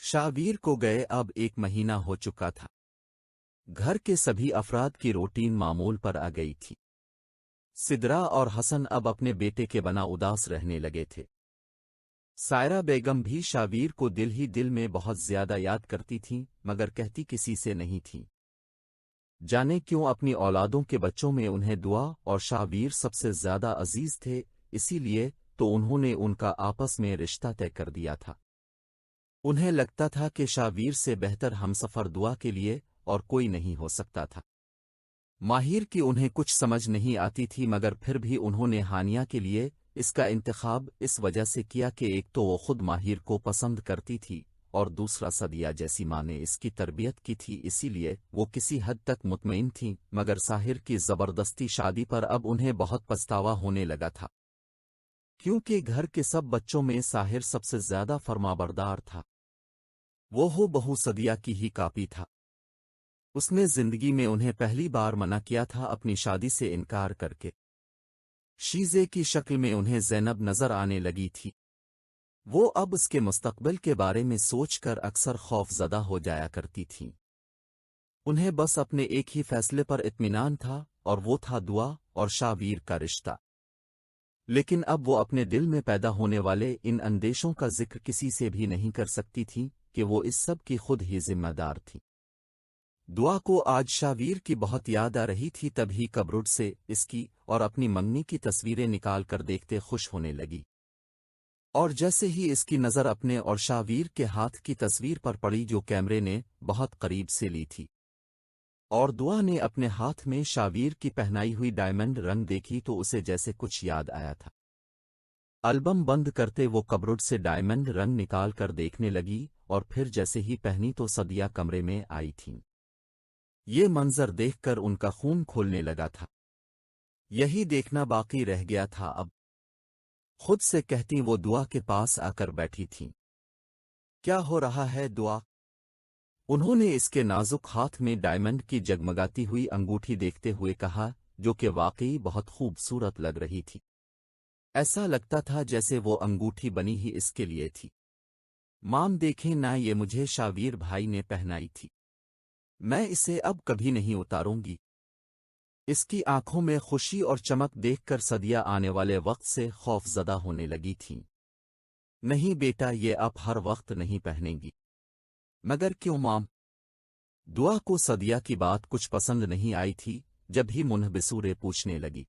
शाहवीर को गए अब 1 महीना हो चुका था। घर के सभी अफराद की रूटीन मामूल पर आ गई थी। सिदरा और हसन अब अपने बेटे के बना उदास रहने लगे थे। सायरा बेगम भी शाहवीर को दिल ही दिल में बहुत ज्यादा याद करती थीं, मगर कहती किसी से नहीं थीं। जाने क्यों अपनी औलादों के बच्चों में उन्हें दुआ और शाहवीर सबसे ज्यादा अजीज थे, इसीलिए तो उन्होंने उनका आपस में रिश्ता तय कर दिया था। उन्हें लगता था कि शाहवीर से बेहतर हमसफर दुआ के लिए और कोई नहीं हो सकता था। माहिर की उन्हें कुछ समझ नहीं आती थी, मगर फिर भी उन्होंने हानिया के लिए इसका इंतखाब इस वजह से किया कि एक तो वो खुद माहिर को पसंद करती थी और दूसरा सदिया जैसी माँ ने इसकी तरबियत की थी, इसीलिए वो किसी हद तक मुतमईन थीं। मगर साहिर की ज़बरदस्ती शादी पर अब उन्हें बहुत पछतावा होने लगा था, क्योंकि घर के सब बच्चों में साहिर सबसे ज्यादा फरमाबरदार था। वो हो बहू सदिया की ही कापी था। उसने जिंदगी में उन्हें पहली बार मना किया था अपनी शादी से इनकार करके। शीज़े की शक्ल में उन्हें ज़ैनब नजर आने लगी थी। वो अब उसके मुस्तकबिल के बारे में सोचकर अक्सर खौफजदा हो जाया करती थीं। उन्हें बस अपने एक ही फैसले पर इत्मीनान था, और वो था दुआ और शाहवीर का रिश्ता। लेकिन अब वो अपने दिल में पैदा होने वाले इन अंदेशों का जिक्र किसी से भी नहीं कर सकती थी कि वो इस सब की खुद ही जिम्मेदार थी। दुआ को आज शाहवीर की बहुत याद आ रही थी, तभी कब्रुड से इसकी और अपनी मंगनी की तस्वीरें निकाल कर देखते खुश होने लगी। और जैसे ही इसकी नज़र अपने और शाहवीर के हाथ की तस्वीर पर पड़ी जो कैमरे ने बहुत करीब से ली थी, और दुआ ने अपने हाथ में शाहवीर की पहनाई हुई डायमंड रंग देखी तो उसे जैसे कुछ याद आया था। एल्बम बंद करते वो कब्रुड से डायमंड रंग निकाल कर देखने लगी, और फिर जैसे ही पहनी तो सदिया कमरे में आई थीं। ये मंजर देखकर उनका खून खोलने लगा था। यही देखना बाकी रह गया था अब। खुद से कहती वो दुआ के पास आकर बैठी थीं। क्या हो रहा है दुआ? उन्होंने इसके नाजुक हाथ में डायमंड की जगमगाती हुई अंगूठी देखते हुए कहा, जो कि वाकई बहुत खूबसूरत लग रही थी। ऐसा लगता था जैसे वो अंगूठी बनी ही इसके लिए थी। माम देखें ना, ये मुझे शाहवीर भाई ने पहनाई थी। मैं इसे अब कभी नहीं उतारूंगी। इसकी आंखों में खुशी और चमक देखकर सदिया आने वाले वक्त से खौफजदा होने लगी थीं। नहीं बेटा, ये अब हर वक्त नहीं पहनेंगी। मगर क्यों माम? दुआ को सदिया की बात कुछ पसंद नहीं आई थी, जब ही मुनहबिसूरे पूछने लगी।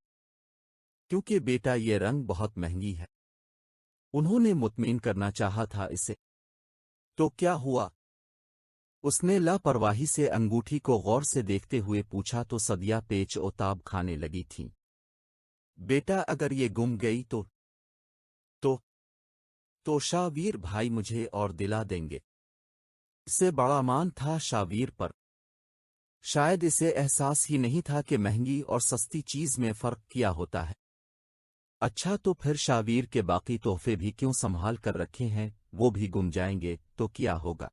क्योंकि बेटा ये रंग बहुत महंगी है। उन्होंने मुतमिन करना चाहा था इसे। तो क्या हुआ? उसने लापरवाही से अंगूठी को गौर से देखते हुए पूछा तो सदिया पेच ओ ताब खाने लगी थीं। बेटा अगर ये गुम गई तो तो शाहवीर भाई मुझे और दिला देंगे। इससे बड़ा मान था शाहवीर पर। शायद इसे एहसास ही नहीं था कि महंगी और सस्ती चीज में फर्क किया होता है। अच्छा तो फिर शाहवीर के बाकी तोहफे भी क्यों संभाल कर रखे हैं? वो भी गुम जाएंगे तो क्या होगा?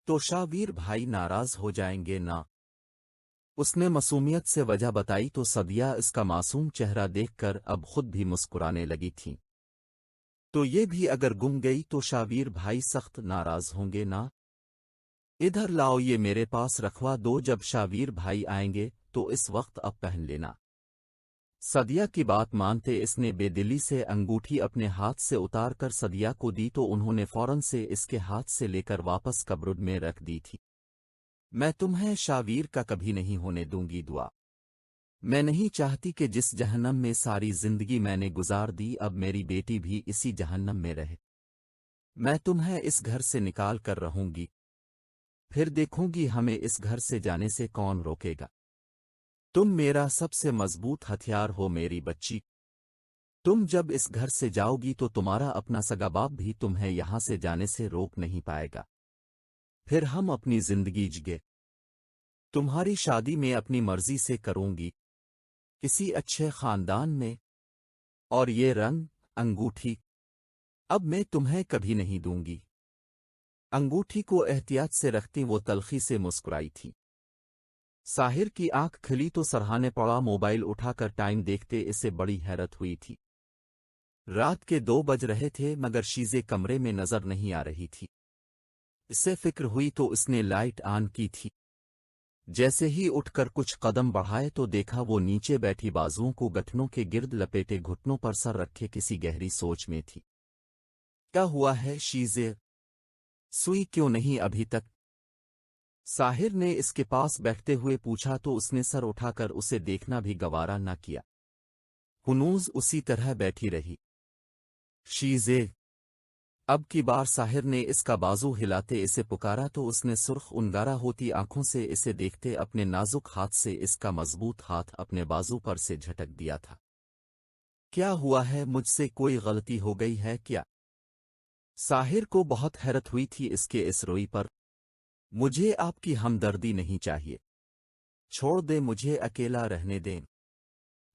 तो शाहवीर भाई नाराज हो जाएंगे ना? उसने मासूमियत से वजह बताई तो सदिया इसका मासूम चेहरा देखकर अब खुद भी मुस्कुराने लगी थीं। तो ये भी अगर गुम गई तो शाहवीर भाई सख्त नाराज होंगे ना? इधर लाओ, ये मेरे पास रखवा दो, जब शाहवीर भाई आएंगे तो इस वक्त अब पहन लेना। सदिया की बात मानते इसने बेदिली से अंगूठी अपने हाथ से उतार कर सदिया को दी तो उन्होंने फौरन से इसके हाथ से लेकर वापस कब्रुड में रख दी थी। मैं तुम्हें शाहवीर का कभी नहीं होने दूंगी दुआ। मैं नहीं चाहती कि जिस जहन्नम में सारी जिंदगी मैंने गुजार दी अब मेरी बेटी भी इसी जहन्नम में रहे। मैं तुम्हें इस घर से निकाल कर रहूंगी, फिर देखूंगी हमें इस घर से जाने से कौन रोकेगा। तुम मेरा सबसे मजबूत हथियार हो मेरी बच्ची। तुम जब इस घर से जाओगी तो तुम्हारा अपना सगा बाप भी तुम्हें यहां से जाने से रोक नहीं पाएगा। फिर हम अपनी जिंदगी जिए। तुम्हारी शादी में अपनी मर्जी से करूंगी, किसी अच्छे खानदान में। और ये रंग अंगूठी अब मैं तुम्हें कभी नहीं दूंगी। अंगूठी को एहतियात से रखती वो तलखी से मुस्कुराई थी। साहिर की आंख खिली तो सरहाने पड़ा मोबाइल उठाकर टाइम देखते इसे बड़ी हैरत हुई थी। रात के 2 बज रहे थे, मगर शीज़े कमरे में नजर नहीं आ रही थी। इसे फिक्र हुई तो उसने लाइट ऑन की थी। जैसे ही उठकर कुछ कदम बढ़ाए तो देखा वो नीचे बैठी बाजुओं को गठनों के गिर्द लपेटे घुटनों पर सर रखे किसी गहरी सोच में थी। क्या हुआ है शीज़े? सुई क्यों नहीं अभी तक? साहिर ने इसके पास बैठते हुए पूछा तो उसने सर उठाकर उसे देखना भी गवारा न किया। हुनूज उसी तरह बैठी रही। शीज़े! अब की बार साहिर ने इसका बाजू हिलाते इसे पुकारा तो उसने सुर्ख उंगारा होती आंखों से इसे देखते अपने नाजुक हाथ से इसका मजबूत हाथ अपने बाजू पर से झटक दिया था। क्या हुआ है? मुझसे कोई गलती हो गई है क्या? साहिर को बहुत हैरत हुई थी इसके इस रोई पर। मुझे आपकी हमदर्दी नहीं चाहिए। छोड़ दे, मुझे अकेला रहने दें।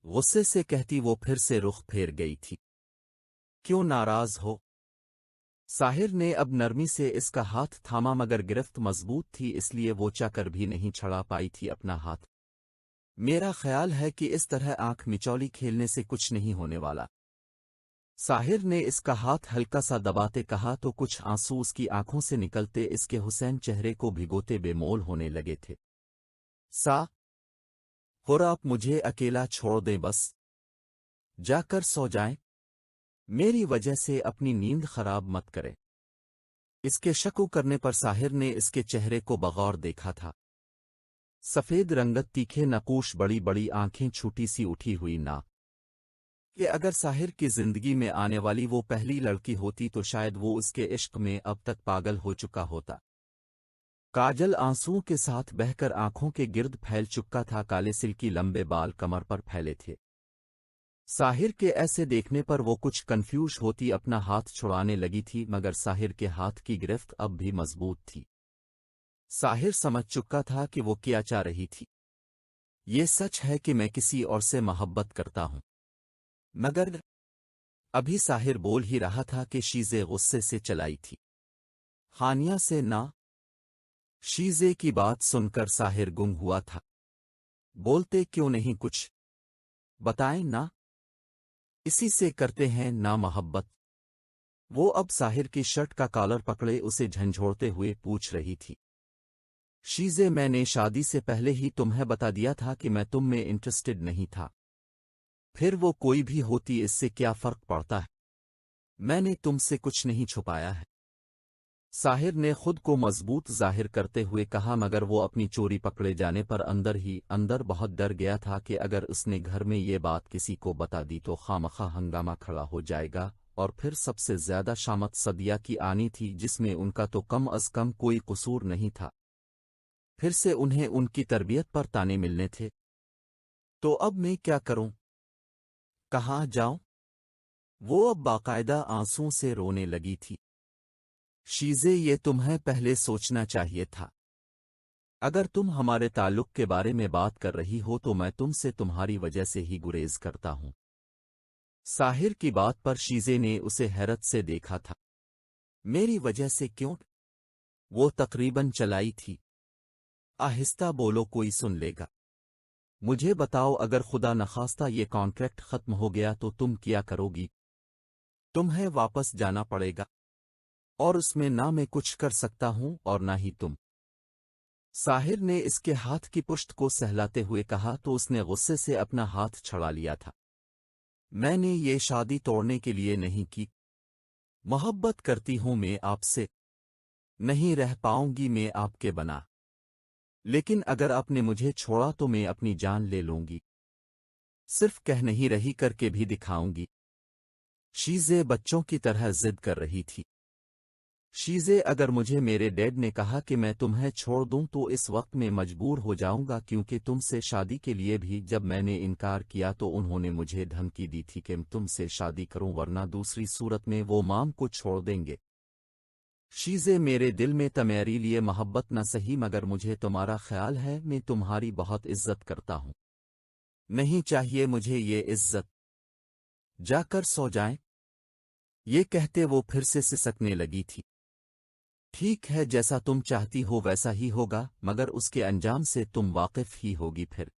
गुस्से से कहती वो फिर से रुख फेर गई थी। क्यों नाराज हो? साहिर ने अब नरमी से इसका हाथ थामा मगर गिरफ्त मजबूत थी इसलिए वो चाकर भी नहीं छड़ा पाई थी अपना हाथ। मेरा ख्याल है कि इस तरह आंख मिचौली खेलने से कुछ नहीं होने वाला। साहिर ने इसका हाथ हल्का सा दबाते कहा तो कुछ आंसू उसकी आंखों से निकलते इसके हुसैन चेहरे को भिगोते बेमोल होने लगे थे। और आप मुझे अकेला छोड़ दें, बस जाकर सो जाएं। मेरी वजह से अपनी नींद खराब मत करें। इसके शकु करने पर साहिर ने इसके चेहरे को बगौर देखा था। सफेद रंगत, तीखे नकूश, बड़ी बड़ी आंखें, छूटी सी उठी हुई नाक। कि अगर साहिर की जिंदगी में आने वाली वो पहली लड़की होती तो शायद वो उसके इश्क में अब तक पागल हो चुका होता। काजल आंसुओं के साथ बहकर आंखों के गिर्द फैल चुका था। काले सिल्की लंबे बाल कमर पर फैले थे। साहिर के ऐसे देखने पर वो कुछ कंफ्यूज होती अपना हाथ छुड़ाने लगी थी मगर साहिर के हाथ की गिरफ्त अब भी मजबूत थी। साहिर समझ चुका था कि वो क्या चाह रही थी। ये सच है कि मैं किसी और से मोहब्बत करता हूं। मगर अभी साहिर बोल ही रहा था कि शीज़े गुस्से से चलाई थी। हानिया से ना। शीज़े की बात सुनकर साहिर गुंग हुआ था। बोलते क्यों नहीं, कुछ बताएं ना। इसी से करते हैं ना मोहब्बत। वो अब साहिर की शर्ट का कॉलर पकड़े उसे झंझोड़ते हुए पूछ रही थी। शीज़े, मैंने शादी से पहले ही तुम्हें बता दिया था कि मैं तुम में इंटरेस्टेड नहीं था। फिर वो कोई भी होती, इससे क्या फर्क पड़ता है? मैंने तुमसे कुछ नहीं छुपाया है। साहिर ने खुद को मजबूत जाहिर करते हुए कहा मगर वो अपनी चोरी पकड़े जाने पर अंदर ही अंदर बहुत डर गया था कि अगर उसने घर में ये बात किसी को बता दी तो खामखा हंगामा खड़ा हो जाएगा। और फिर सबसे ज्यादा शामत सदिया की आनी थी जिसमें उनका तो कम अज कम कोई कसूर नहीं था। फिर से उन्हें उनकी तरबियत पर ताने मिलने थे। तो अब मैं क्या करूं? कहाँ जाऊं? वो अब बाकायदा आंसुओं से रोने लगी थी। शीज़े, ये तुम्हें पहले सोचना चाहिए था। अगर तुम हमारे ताल्लुक के बारे में बात कर रही हो तो मैं तुमसे तुम्हारी वजह से ही गुरेज करता हूं। साहिर की बात पर शीज़े ने उसे हैरत से देखा था। मेरी वजह से क्यों? वो तकरीबन चलाई थी। आहिस्ता बोलो, कोई सुन लेगा। मुझे बताओ, अगर खुदा नखास्ता ये कॉन्ट्रैक्ट खत्म हो गया तो तुम क्या करोगी? तुम्हें वापस जाना पड़ेगा और उसमें ना मैं कुछ कर सकता हूं और ना ही तुम। साहिर ने इसके हाथ की पुश्त को सहलाते हुए कहा तो उसने गुस्से से अपना हाथ छड़ा लिया था। मैंने ये शादी तोड़ने के लिए नहीं की। मोहब्बत करती हूं मैं आपसे। नहीं रह पाऊंगी मैं आपके बना। लेकिन अगर आपने मुझे छोड़ा तो मैं अपनी जान ले लूंगी। सिर्फ कह नहीं रही, करके भी दिखाऊंगी। शीज़े बच्चों की तरह जिद कर रही थी। शीज़े, अगर मुझे मेरे डैड ने कहा कि मैं तुम्हें छोड़ दूं तो इस वक्त मैं मजबूर हो जाऊंगा क्योंकि तुमसे शादी के लिए भी जब मैंने इनकार किया तो उन्होंने मुझे धमकी दी थी कि मैं तुमसे शादी करूं वरना दूसरी सूरत में वो माम को छोड़ देंगे। शीज़े, मेरे दिल में तुम्हारे लिए मोहब्बत न सही मगर मुझे तुम्हारा ख्याल है, मैं तुम्हारी बहुत इज्जत करता हूं। नहीं चाहिए मुझे ये इज्जत। जाकर सो जाएं। ये कहते वो फिर से सिसकने लगी थी। ठीक है, जैसा तुम चाहती हो वैसा ही होगा मगर उसके अंजाम से तुम वाकिफ ही होगी फिर।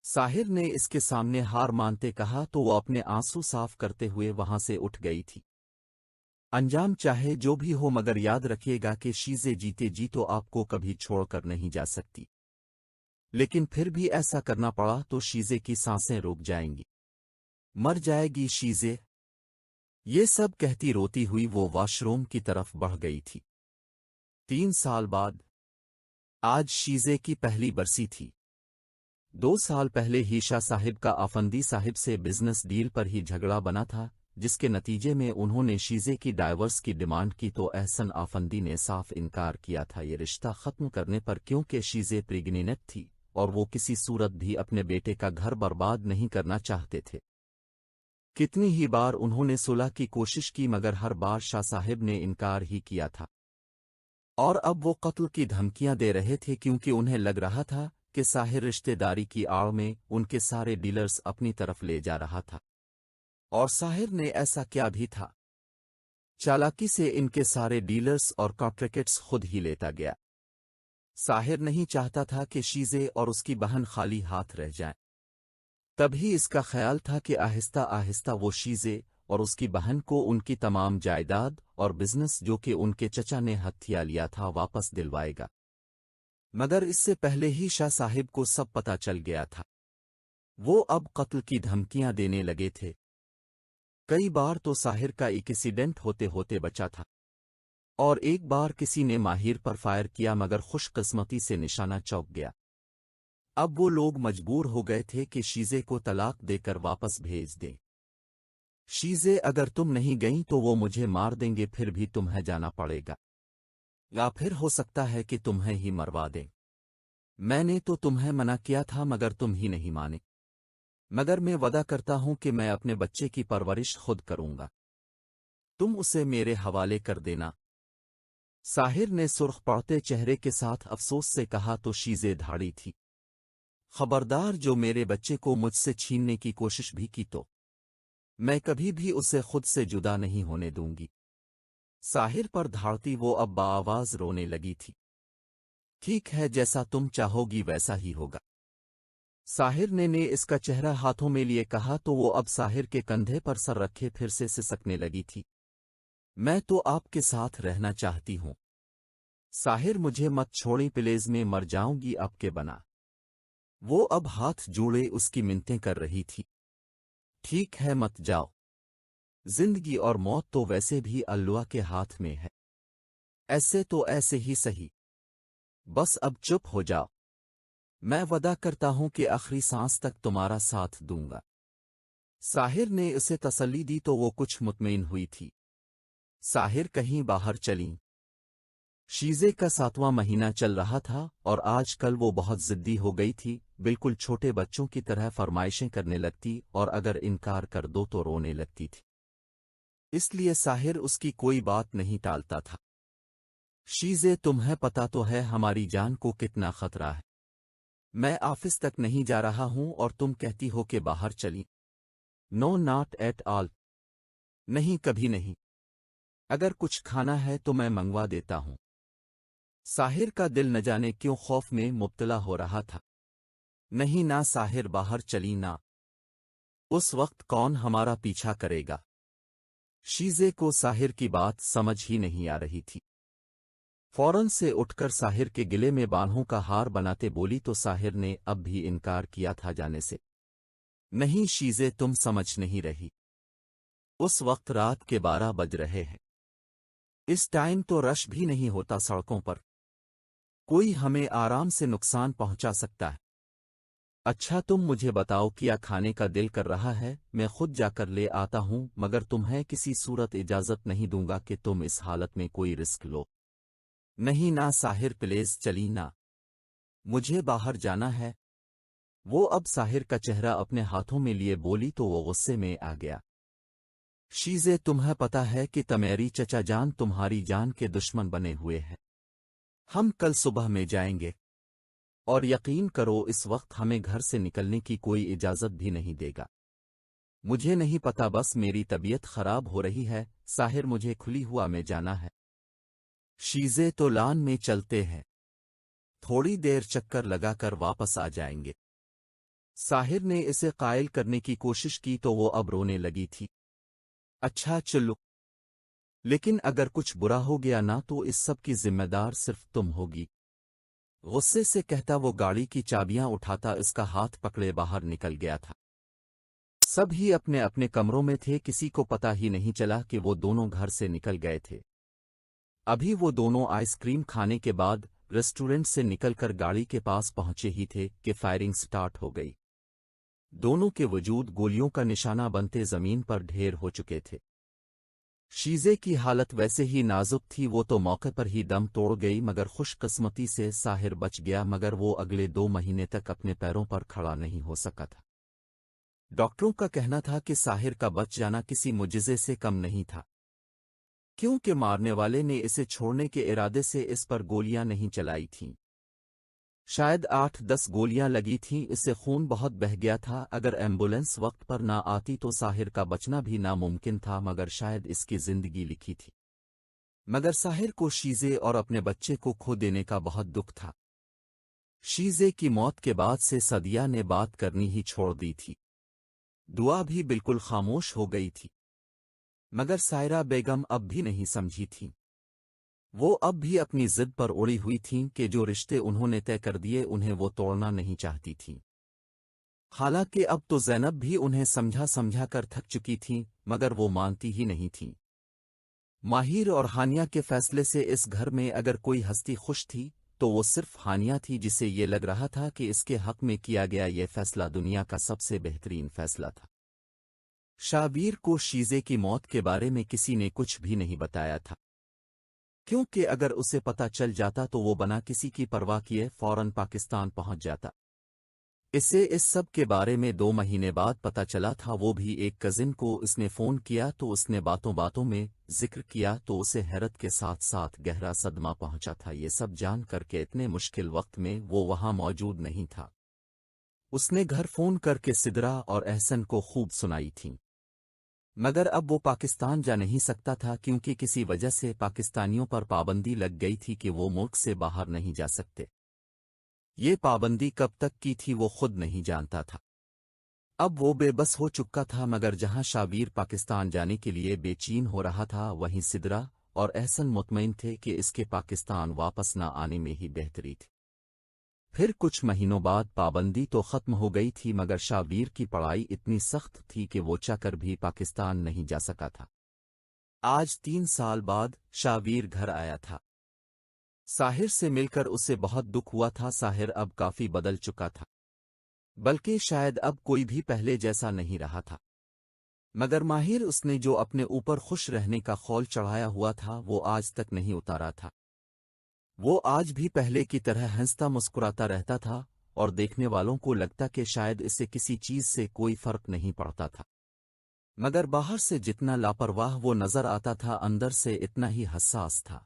साहिर ने इसके सामने हार मानते कहा तो वो अपने आंसू साफ करते हुए वहां से उठ गई थी। अंजाम चाहे जो भी हो, मगर याद रखिएगा कि शीज़े जीते जी तो आपको कभी छोड़कर नहीं जा सकती। लेकिन फिर भी ऐसा करना पड़ा तो शीज़े की सांसें रुक जाएंगी, मर जाएगी शीज़े। ये सब कहती रोती हुई वो वॉशरूम की तरफ बढ़ गई थी। 3 साल बाद आज शीज़े की पहली बरसी थी। 2 साल पहले ही शाह साहिब का आफंदी साहिब से बिजनेस डील पर ही झगड़ा बना था, जिसके नतीजे में उन्होंने शीज़े की डाइवर्स की डिमांड की तो एहसन आफंदी ने साफ इनकार किया था ये रिश्ता ख़त्म करने पर, क्योंकि शीज़े प्रेग्नेंट थी और वो किसी सूरत भी अपने बेटे का घर बर्बाद नहीं करना चाहते थे। कितनी ही बार उन्होंने सुलह की कोशिश की मगर हर बार शाह साहिब ने इनकार ही किया था। और अब वो कत्ल की धमकियां दे रहे थे, क्योंकि उन्हें लग रहा था कि साहिर रिश्तेदारी की आड़ में उनके सारे डीलर्स अपनी तरफ ले जा रहा था। और साहिर ने ऐसा क्या भी था, चालाकी से इनके सारे डीलर्स और कॉन्ट्रैक्ट्स खुद ही लेता गया। साहिर नहीं चाहता था कि शीज़े और उसकी बहन खाली हाथ रह जाएं। तभी इसका ख्याल था कि आहिस्ता आहिस्ता वो शीज़े और उसकी बहन को उनकी तमाम जायदाद और बिजनेस जो कि उनके चचा ने हथिया लिया था वापस दिलवाएगा। मगर इससे पहले ही शाह साहिब को सब पता चल गया था। वो अब कत्ल की धमकियां देने लगे थे। कई बार तो साहिर का एक्सीडेंट होते होते बचा था और एक बार किसी ने माहिर पर फायर किया मगर खुशकिस्मती से निशाना चौक गया। अब वो लोग मजबूर हो गए थे कि शीज़े को तलाक देकर वापस भेज दें। शीज़े, अगर तुम नहीं गईं तो वो मुझे मार देंगे, फिर भी तुम्हें जाना पड़ेगा, या फिर हो सकता है कि तुम्हें ही मरवा दें। मैंने तो तुम्हें मना किया था मगर तुम ही नहीं माने। मगर मैं वादा करता हूं कि मैं अपने बच्चे की परवरिश खुद करूंगा, तुम उसे मेरे हवाले कर देना। साहिर ने सुर्ख पड़ते चेहरे के साथ अफसोस से कहा तो शीज़े धाड़ी थी। खबरदार, जो मेरे बच्चे को मुझसे छीनने की कोशिश भी की तो मैं कभी भी उसे खुद से जुदा नहीं होने दूंगी। साहिर पर धाड़ती वो अब बाआवाज रोने लगी थी। ठीक है, जैसा तुम चाहोगी वैसा ही होगा। साहिर ने इसका चेहरा हाथों में लिए कहा तो वो अब साहिर के कंधे पर सर रखे फिर से सिसकने लगी थी। मैं तो आपके साथ रहना चाहती हूं साहिर, मुझे मत छोड़ी प्लीज, में मर जाऊंगी आपके बना। वो अब हाथ जोड़े उसकी मिन्नतें कर रही थी। ठीक है, मत जाओ, जिंदगी और मौत तो वैसे भी अल्लाह के हाथ में है, ऐसे तो ऐसे ही सही, बस अब चुप हो जाओ। मैं वादा करता हूं कि आखिरी सांस तक तुम्हारा साथ दूंगा। साहिर ने उसे तसल्ली दी तो वो कुछ मुतमईन हुई थी। साहिर कहीं बाहर चलीं। शीज़े का 7वां महीना चल रहा था और आजकल वो बहुत जिद्दी हो गई थी, बिल्कुल छोटे बच्चों की तरह फरमाइशें करने लगती और अगर इनकार कर दो तो रोने लगती थी। इसलिए साहिर उसकी कोई बात नहीं टालता था। शीज़े, तुम्हें पता तो है हमारी जान को कितना खतरा है। मैं ऑफिस तक नहीं जा रहा हूं और तुम कहती हो कि बाहर चली। नो, नॉट एट ऑल, नहीं, कभी नहीं। अगर कुछ खाना है तो मैं मंगवा देता हूं। साहिर का दिल न जाने क्यों खौफ में मुब्तला हो रहा था। नहीं ना साहिर, बाहर चली ना, उस वक्त कौन हमारा पीछा करेगा। शीज़े को साहिर की बात समझ ही नहीं आ रही थी। फौरन से उठकर साहिर के गिले में बाहों का हार बनाते बोली तो साहिर ने अब भी इनकार किया था जाने से। नहीं शीज़े, तुम समझ नहीं रही। उस वक्त रात के 12 बज रहे हैं। इस टाइम तो रश भी नहीं होता सड़कों पर, कोई हमें आराम से नुकसान पहुंचा सकता है। अच्छा, तुम मुझे बताओ, क्या खाने का दिल कर रहा है? मैं खुद जाकर ले आता हूं, मगर तुम्हें किसी सूरत इजाजत नहीं दूंगा कि तुम इस हालत में कोई रिस्क लो। नहीं ना साहिर, प्लीज चली ना, मुझे बाहर जाना है। वो अब साहिर का चेहरा अपने हाथों में लिए बोली तो वो गुस्से में आ गया। शीज़े, तुम्हें पता है कि तमेरी चचा जान तुम्हारी जान के दुश्मन बने हुए हैं। हम कल सुबह में जाएंगे और यकीन करो इस वक्त हमें घर से निकलने की कोई इजाजत भी नहीं देगा। मुझे नहीं पता, बस मेरी तबीयत खराब हो रही है। साहिर, मुझे खुली हुआ में जाना है। शीज़े, तो लान में चलते हैं, थोड़ी देर चक्कर लगाकर वापस आ जाएंगे। साहिर ने इसे कायल करने की कोशिश की तो वो अब रोने लगी थी। अच्छा चलो, लेकिन अगर कुछ बुरा हो गया ना तो इस सब की जिम्मेदार सिर्फ तुम होगी। गुस्से से कहता वो गाड़ी की चाबियां उठाता इसका हाथ पकड़े बाहर निकल गया था। सब ही अपने अपने कमरों में थे, किसी को पता ही नहीं चला कि वो दोनों घर से निकल गए थे। अभी वो दोनों आइसक्रीम खाने के बाद रेस्टोरेंट से निकलकर गाड़ी के पास पहुंचे ही थे कि फायरिंग स्टार्ट हो गई। दोनों के वजूद गोलियों का निशाना बनते जमीन पर ढेर हो चुके थे। शीज़े की हालत वैसे ही नाजुक थी, वो तो मौके पर ही दम तोड़ गई, मगर खुशकिस्मती से साहिर बच गया, मगर वो अगले 2 महीने तक अपने पैरों पर खड़ा नहीं हो सका था। डॉक्टरों का कहना था कि साहिर का बच जाना किसी मुजिज़े से कम नहीं था, क्योंकि मारने वाले ने इसे छोड़ने के इरादे से इस पर गोलियां नहीं चलाई थीं। शायद 8-10 गोलियां लगी थीं, इससे खून बहुत बह गया था। अगर एम्बुलेंस वक्त पर ना आती तो साहिर का बचना भी नामुमकिन था, मगर शायद इसकी जिंदगी लिखी थी। मगर साहिर को शीज़े और अपने बच्चे को खो देने का बहुत दुख था। शीज़े की मौत के बाद से सदिया ने बात करनी ही छोड़ दी थी, दुआ भी बिल्कुल खामोश हो गई थी। मगर सायरा बेगम अब भी नहीं समझी थी। वो अब भी अपनी जिद पर उड़ी हुई थीं कि जो रिश्ते उन्होंने तय कर दिए उन्हें वो तोड़ना नहीं चाहती थीं। हालांकि अब तो ज़ैनब भी उन्हें समझा समझा कर थक चुकी थीं, मगर वो मानती ही नहीं थीं। माहिर और हानिया के फैसले से इस घर में अगर कोई हस्ती खुश थी तो वो सिर्फ हानिया थी, जिसे ये लग रहा था कि इसके हक में किया गया ये फैसला दुनिया का सबसे बेहतरीन फैसला था। शाबीर को शीज़े की मौत के बारे में किसी ने कुछ भी नहीं बताया था, क्योंकि अगर उसे पता चल जाता तो वो बिना किसी की परवाह किए फौरन पाकिस्तान पहुंच जाता। इसे इस सब के बारे में 2 महीने बाद पता चला था, वो भी एक कजिन को इसने फ़ोन किया तो उसने बातों बातों में जिक्र किया तो उसे हैरत के साथ साथ गहरा सदमा पहुंचा था। ये सब जान करके इतने मुश्किल वक्त में वो वहां मौजूद नहीं था। उसने घर फ़ोन करके सिदरा और एहसन को खूब सुनाई थी, मगर अब वो पाकिस्तान जा नहीं सकता था, क्योंकि किसी वजह से पाकिस्तानियों पर पाबंदी लग गई थी कि वो मुल्क से बाहर नहीं जा सकते। ये पाबंदी कब तक की थी वो खुद नहीं जानता था। अब वो बेबस हो चुका था, मगर जहां शाबीर पाकिस्तान जाने के लिए बेचैन हो रहा था वहीं सिदरा और एहसन मुतमईन थे कि इसके पाकिस्तान वापस न आने में ही बेहतरी थी। फिर कुछ महीनों बाद पाबंदी तो ख़त्म हो गई थी, मगर शाबीर की पढ़ाई इतनी सख्त थी कि वो चाहकर भी पाकिस्तान नहीं जा सका था। आज 3 साल बाद शाबीर घर आया था। साहिर से मिलकर उसे बहुत दुख हुआ था। साहिर अब काफी बदल चुका था, बल्कि शायद अब कोई भी पहले जैसा नहीं रहा था। मगर माहिर उसने जो अपने ऊपर खुश रहने का खौल चढ़ाया हुआ था वो आज तक नहीं उतारा था। वो आज भी पहले की तरह हंसता मुस्कुराता रहता था और देखने वालों को लगता कि शायद इसे किसी चीज से कोई फर्क नहीं पड़ता था। मगर बाहर से जितना लापरवाह वो नजर आता था, अंदर से इतना ही हसास था।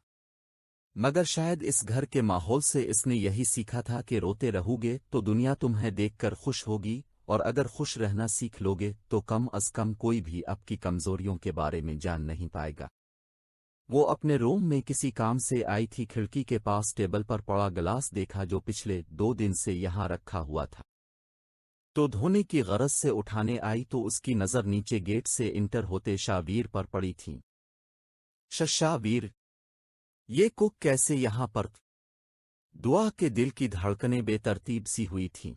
मगर शायद इस घर के माहौल से इसने यही सीखा था कि रोते रहोगे तो दुनिया तुम्हें देखकर खुश होगी, और अगर खुश रहना सीख लोगे तो कम अज कम कोई भी आपकी कमजोरियों के बारे में जान नहीं पाएगा। वो अपने रूम में किसी काम से आई थी, खिड़की के पास टेबल पर पड़ा गिलास देखा जो पिछले 2 दिन से यहाँ रखा हुआ था, तो धोने की गरज से उठाने आई तो उसकी नज़र नीचे गेट से इंटर होते शाबीर पर पड़ी थी। शाबीर, ये कुक कैसे यहाँ पर? दुआ के दिल की धड़कनें बेतरतीब सी हुई थीं,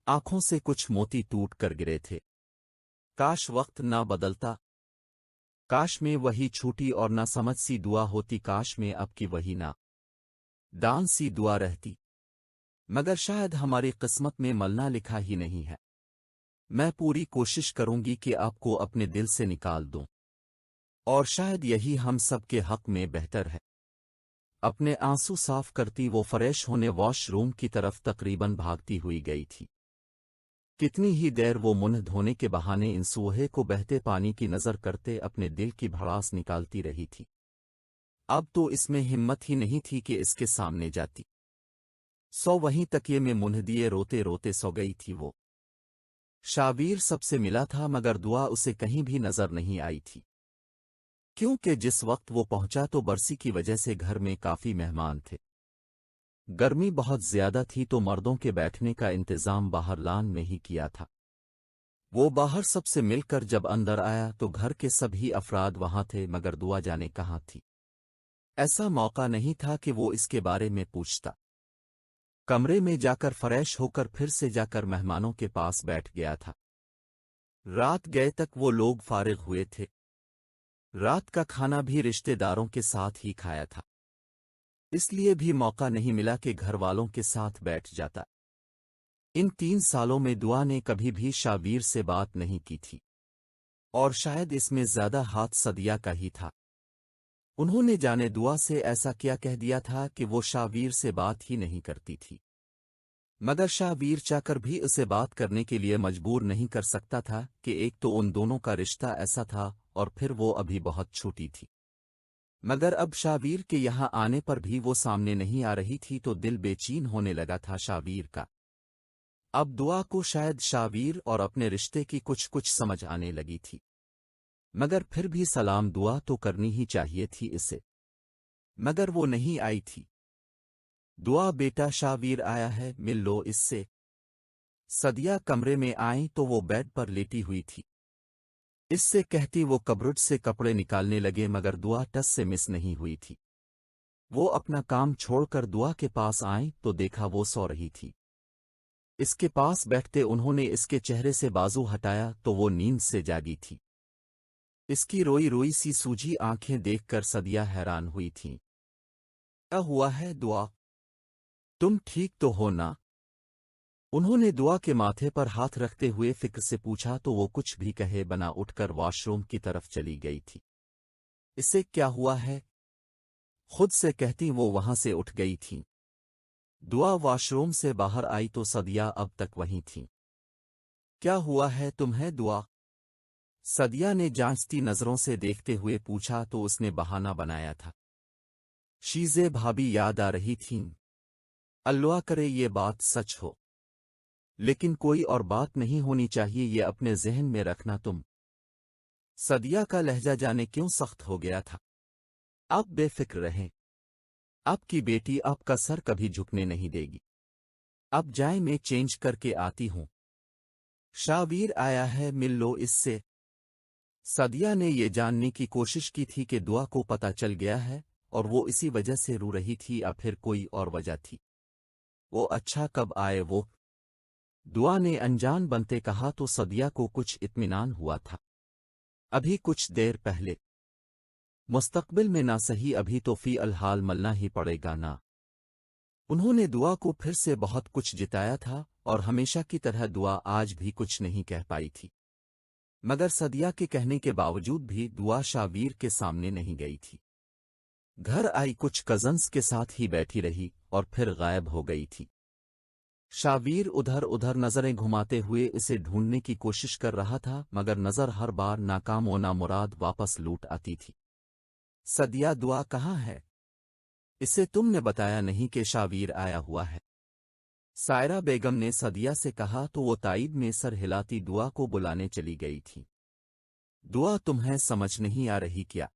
आंखों से कुछ मोती टूट कर गिरे थे। काश वक्त ना बदलता, काश में वही छूटी और ना समझ सी दुआ होती, काश में अब की वही ना दान सी दुआ रहती। मगर शायद हमारी किस्मत में मलना लिखा ही नहीं है। मैं पूरी कोशिश करूंगी कि आपको अपने दिल से निकाल दूं, और शायद यही हम सब के हक में बेहतर है। अपने आंसू साफ करती वो फ्रेश होने वॉशरूम की तरफ तकरीबन भागती हुई गई थी। कितनी ही देर वो मुंह धोने के बहाने इन सूहे को बहते पानी की नज़र करते अपने दिल की भड़ास निकालती रही थी। अब तो इसमें हिम्मत ही नहीं थी कि इसके सामने जाती। सो वहीं तकिए में मुंह दिए रोते रोते सो गई थी वो। शाबीर सबसे मिला था, मगर दुआ उसे कहीं भी नजर नहीं आई थी, क्योंकि जिस वक्त वो पहुंचा तो बरसी की वजह से घर में काफी मेहमान थे। गर्मी बहुत ज्यादा थी तो मर्दों के बैठने का इंतजाम बाहर लान में ही किया था। وہ باہر سب سے مل کر جب اندر آیا تو گھر کے سبھی افراد وہاں تھے مگر دعا جانے کہاں تھی۔ ایسا موقع نہیں تھا کہ وہ اس کے بارے میں پوچھتا۔ کمرے میں جا کر فریش ہو کر پھر سے جا کر مہمانوں کے پاس بیٹھ گیا تھا۔ رات گئے تک وہ لوگ فارغ ہوئے تھے۔ رات کا کھانا بھی رشتے داروں کے ساتھ ہی کھایا تھا، اس لیے بھی موقع نہیں ملا کہ گھر والوں کے ساتھ بیٹھ جاتا۔ ان 3 سالوں میں دعا نے کبھی بھی شابیر سے بات نہیں کی تھی، اور شاید اس میں زیادہ ہاتھ صدیہ کا ہی تھا۔ انہوں نے جانے دعا سے ایسا کیا کہہ دیا تھا کہ وہ شابیر سے بات ہی نہیں کرتی تھی، مگر شابیر چاہ کر بھی اسے بات کرنے کے لیے مجبور نہیں کر سکتا تھا کہ ایک تو ان دونوں کا رشتہ ایسا تھا اور پھر وہ ابھی بہت چھوٹی تھی۔ مگر اب شابیر کے یہاں آنے پر بھی وہ سامنے نہیں آ رہی تھی تو دل بے چین ہونے لگا تھا شابیر کا۔ اب دعا کو شاید شابیر اور اپنے رشتے کی کچھ سمجھ آنے لگی تھی، مگر پھر بھی سلام دعا تو کرنی ہی چاہیے تھی اسے، مگر وہ نہیں آئی تھی۔ دعا بیٹا شابیر آیا ہے، مل لو اس سے۔ صدیہ کمرے میں آئیں تو وہ بیڈ پر لیٹی ہوئی تھی۔ اس سے کہتی وہ کبرٹ سے کپڑے نکالنے لگے مگر دعا ٹس سے مس نہیں ہوئی تھی۔ وہ اپنا کام چھوڑ کر دعا کے پاس آئیں تو دیکھا وہ سو رہی تھی۔ اس کے پاس بیٹھتے انہوں نے اس کے چہرے سے بازو ہٹایا تو وہ نیند سے جاگی تھی۔ اس کی روئی روئی سی سوجھی آنکھیں دیکھ کر صدیہ حیران ہوئی تھیں۔ کیا ہوا ہے دعا؟ تم ٹھیک تو ہو نا؟ انہوں نے دعا کے ماتھے پر ہاتھ رکھتے ہوئے فکر سے پوچھا تو وہ کچھ بھی کہے بنا اٹھ کر واش روم کی طرف چلی گئی تھی۔ اسے کیا ہوا ہے؟ خود سے کہتی وہ وہاں سے اٹھ گئی تھی۔ دعا واش روم سے باہر آئی تو صدیہ اب تک وہیں تھی۔ کیا ہوا ہے تمہیں دعا؟ صدیہ نے جانچتی نظروں سے دیکھتے ہوئے پوچھا تو اس نے بہانہ بنایا تھا۔ شیزے بھابھی یاد آ رہی تھیں۔ اللہ کرے یہ بات سچ ہو، لیکن کوئی اور بات نہیں ہونی چاہیے، یہ اپنے ذہن میں رکھنا تم۔ صدیہ کا لہجہ جانے کیوں سخت ہو گیا تھا۔ آپ بے فکر رہیں، آپ کی بیٹی آپ کا سر کبھی جھکنے نہیں دے گی۔ اب جائیں میں چینج کر کے آتی ہوں۔ شابیر آیا ہے، مل لو اس سے۔ صدیہ نے یہ جاننے کی کوشش کی تھی کہ دعا کو پتہ چل گیا ہے اور وہ اسی وجہ سے رو رہی تھی یا پھر کوئی اور وجہ تھی۔ وہ اچھا کب آئے وہ؟ دعا نے انجان بنتے کہا تو صدیہ کو کچھ اطمینان ہوا تھا۔ ابھی کچھ دیر پہلے۔ مستقبل میں نہ صحیح ابھی تو فی الحال ملنا ہی پڑے گا نا۔ انہوں نے دعا کو پھر سے بہت کچھ جتایا تھا اور ہمیشہ کی طرح دعا آج بھی کچھ نہیں کہہ پائی تھی، مگر صدیہ کے کہنے کے باوجود بھی دعا شابیر کے سامنے نہیں گئی تھی۔ گھر آئی کچھ کزنز کے ساتھ ہی بیٹھی رہی اور پھر غائب ہو گئی تھی۔ شابیر ادھر ادھر نظریں گھماتے ہوئے اسے ڈھونڈنے کی کوشش کر رہا تھا مگر نظر ہر بار ناکام و نامراد واپس لوٹ آتی تھی۔ صدیہ دعا کہاں ہے؟ اسے تم نے بتایا نہیں کہ شابیر آیا ہوا ہے؟ سائرہ بیگم نے صدیہ سے کہا تو وہ تائید میں سر ہلاتی دعا کو بلانے چلی گئی تھی۔ دعا تمہیں سمجھ نہیں آ رہی کیا؟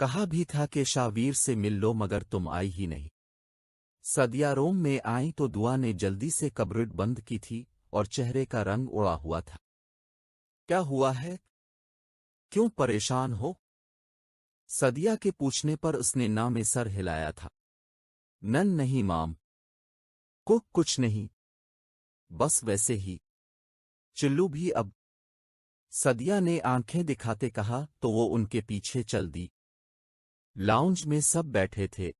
کہا بھی تھا کہ شابیر سے مل لو مگر تم آئی ہی نہیں۔ صدیہ روم میں آئیں تو دعا نے جلدی سے کبرٹ بند کی تھی اور چہرے کا رنگ اڑا ہوا تھا۔ کیا ہوا ہے؟ کیوں پریشان ہو؟ صدیہ کے پوچھنے پر اس نے نہ میں سر ہلایا تھا۔ نن نہیں مام، کو کچھ نہیں، بس ویسے ہی۔ چلو بھی اب؟ صدیہ نے آنکھیں دکھاتے کہا تو وہ ان کے پیچھے چل دی۔ لاؤنج میں سب بیٹھے تھے۔